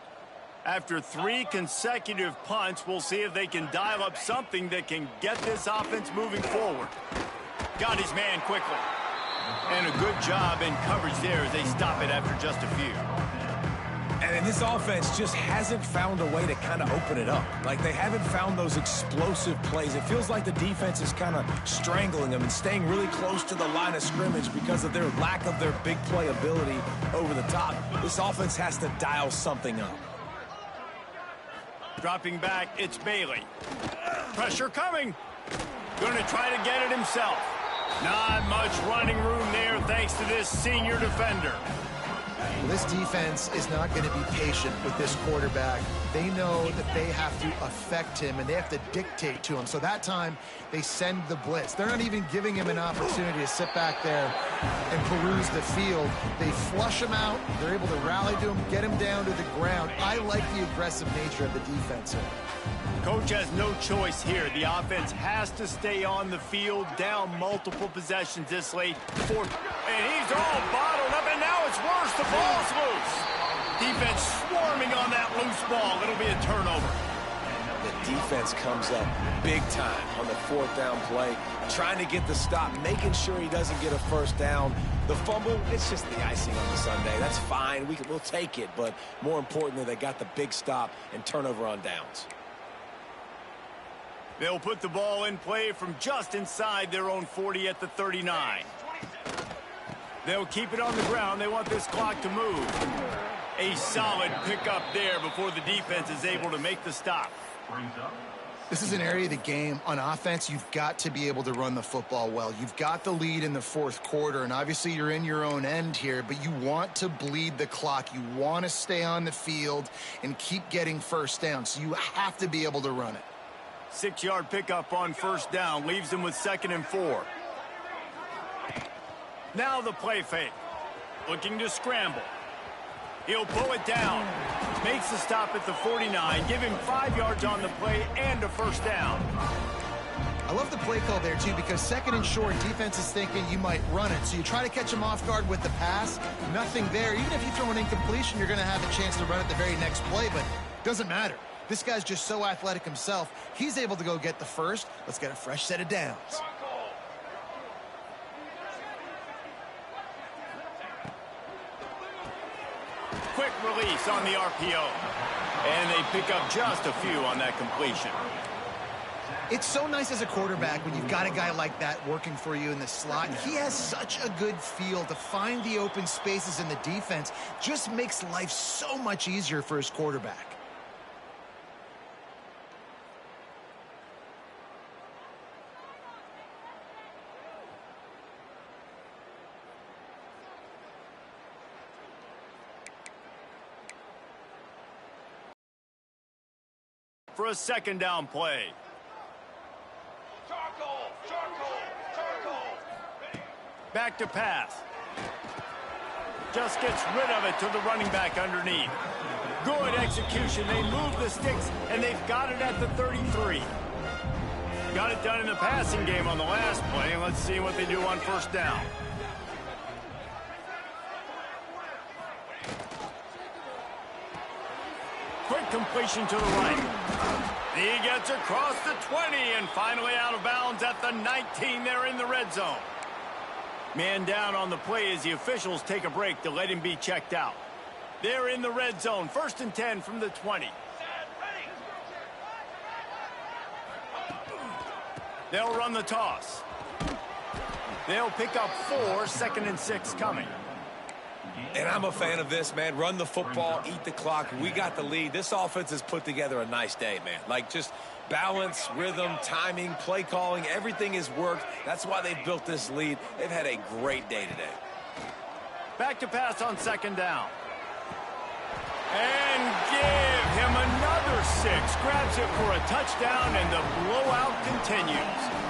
After 3 consecutive punts, we'll see if they can dial up something that can get this offense moving forward. Got his man quickly. And a good job in coverage there as they stop it after just a few. And this offense just hasn't found a way to kind of open it up. Like, they haven't found those explosive plays. It feels like the defense is kind of strangling them and staying really close to the line of scrimmage because of their lack of their big play ability over the top. This offense has to dial something up. Dropping back, it's Bailey. Pressure coming. Going to try to get it himself. Not much running room there thanks to this senior defender. Well, this defense is not going to be patient with this quarterback. They know that they have to affect him, and they have to dictate to him. So that time, they send the blitz. They're not even giving him an opportunity to sit back there and peruse the field. They flush him out. They're able to rally to him, get him down to the ground. I like the aggressive nature of the defense here. Coach has no choice here. The offense has to stay on the field, down multiple possessions this late. And he's all bottled up, and now it's worse. The ball's loose. Defense swarming on that loose ball. It'll be a turnover. The defense comes up big time on the 4th down play, trying to get the stop, making sure he doesn't get a first down. The fumble, it's just the icing on the sundae. That's fine. We'll take it, but more importantly, they got the big stop and turnover on downs. They'll put the ball in play from just inside their own 40 at the 39. They'll keep it on the ground. They want this clock to move. A solid pickup there before the defense is able to make the stop. Brings up This is an area of the game on offense. You've got to be able to run the football well. You've got the lead in the fourth quarter, and obviously you're in your own end here, but you want to bleed the clock. You want to stay on the field and keep getting first down, so you have to be able to run it. 6-yard pickup on first down leaves him with 2nd and 4. Now the play fake. Looking to scramble. He'll pull it down. Makes the stop at the 49. Give him 5 yards on the play and a first down. I love the play call there, too, because 2nd and short, defense is thinking you might run it. So you try to catch him off guard with the pass. Nothing there. Even if you throw an incompletion, you're going to have a chance to run it the very next play, but it doesn't matter. This guy's just so athletic himself. He's able to go get the first. Let's get a fresh set of downs. Quick release on the RPO. And they pick up just a few on that completion. It's so nice as a quarterback when you've got a guy like that working for you in the slot. He has such a good feel to find the open spaces in the defense. Just makes life so much easier for his quarterback. For a 2nd down play. Back to pass. Just gets rid of it to the running back underneath. Good execution. They move the sticks, and they've got it at the 33. Got it done in the passing game on the last play. Let's see what they do on first down. Quick completion to the right. He gets across the 20 and finally out of bounds at the 19 there in the red zone. Man down on the play as the officials take a break to let him be checked out. They're in the red zone. 1st and 10 from the 20. They'll run the toss. They'll pick up 4, 2nd and 6 coming. And I'm a fan of this, man. Run the football, eat the clock. We got the lead. This offense has put together a nice day, man. Like, just balance, rhythm, timing, play calling, everything has worked. That's why they've built this lead. They've had a great day today. Back to pass on 2nd down. And give him another 6. Grabs it for a touchdown, and the blowout continues.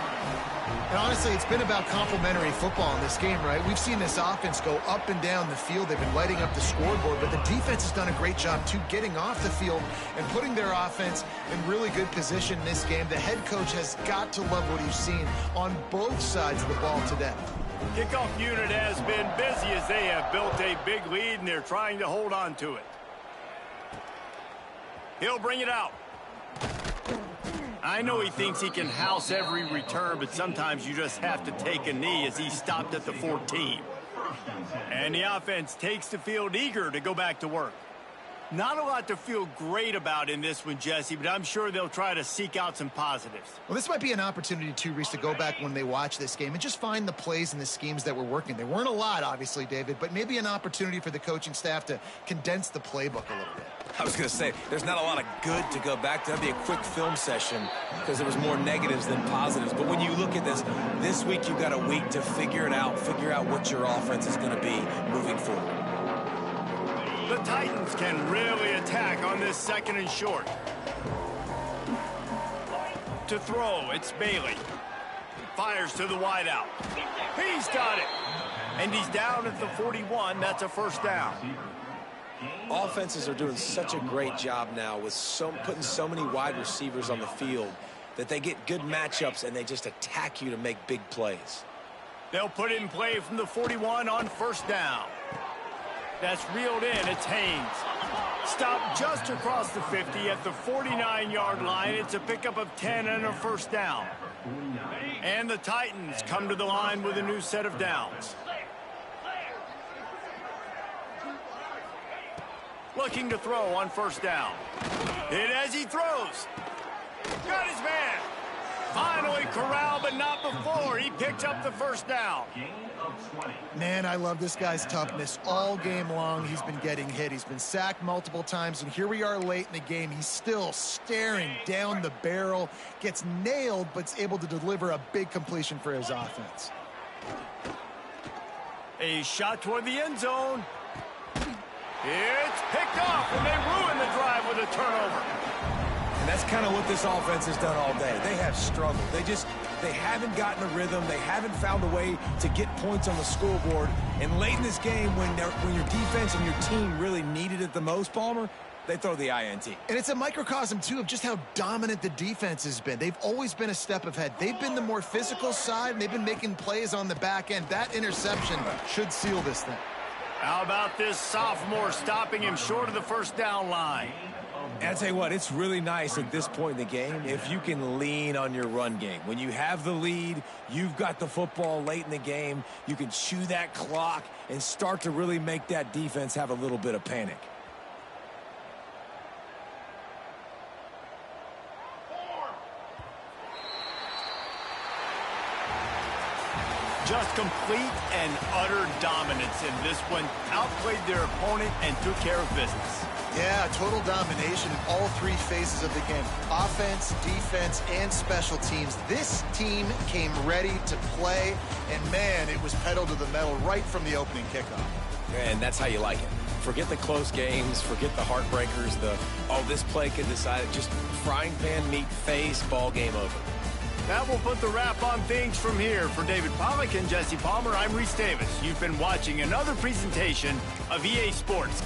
And honestly, it's been about complementary football in this game, right? We've seen this offense go up and down the field. They've been lighting up the scoreboard, but the defense has done a great job, too, getting off the field and putting their offense in really good position in this game. The head coach has got to love what he's seen on both sides of the ball today. Kickoff unit has been busy as they have built a big lead, and they're trying to hold on to it. He'll bring it out. I know he thinks he can house every return, but sometimes you just have to take a knee as he stopped at the 14. And the offense takes the field eager to go back to work. Not a lot to feel great about in this one, Jesse, but I'm sure they'll try to seek out some positives. Well, this might be an opportunity, too, Reese, to go back when they watch this game and just find the plays and the schemes that were working. There weren't a lot, obviously, David, but maybe an opportunity for the coaching staff to condense the playbook a little bit. I was going to say, there's not a lot of good to go back to. That'd be a quick film session because there was more negatives than positives. But when you look at this week you've got a week to figure it out, figure out what your offense is going to be moving forward. The Titans can really attack on this 2nd and short. To throw, it's Bailey. Fires to the wideout. He's got it. And he's down at the 41. That's a first down. Offenses are doing such a great job now with putting so many wide receivers on the field that they get good matchups and they just attack you to make big plays. They'll put it in play from the 41 on first down. That's reeled in. It's Haynes. Stopped just across the 50 at the 49-yard line. It's a pickup of 10 and a first down. And the Titans come to the line with a new set of downs. Looking to throw on first down. Hit as he throws. Got his man. Finally corralled, but not before. He picks up the first down. of 20. Man, I love this guy's toughness. All game long, he's been getting hit. He's been sacked multiple times, and here we are late in the game. He's still staring down the barrel, gets nailed, but's able to deliver a big completion for his offense. A shot toward the end zone. It's picked off, and they ruin the drive with a turnover. And that's kind of what this offense has done all day. They have struggled. They haven't gotten a rhythm. They haven't found a way to get points on the scoreboard. And late in this game, when your defense and your team really needed it the most, Palmer, they throw the INT. And it's a microcosm, too, of just how dominant the defense has been. They've always been a step ahead. They've been the more physical side, and they've been making plays on the back end. That interception should seal this thing. How about this sophomore stopping him short of the first down line? And I tell you what, it's really nice at this point in the game if you can lean on your run game. When you have the lead, you've got the football late in the game, you can chew that clock and start to really make that defense have a little bit of panic. Just complete and utter dominance in this one. Outplayed their opponent and took care of business. Yeah, total domination in all three phases of the game. Offense, defense, and special teams. This team came ready to play, and man, it was pedal to the metal right from the opening kickoff. And that's how you like it. Forget the close games, forget the heartbreakers, this play could decide it. Just frying pan, meat face, ball game over. That will put the wrap on things from here. For David Pollack and Jesse Palmer, I'm Reese Davis. You've been watching another presentation of EA Sports.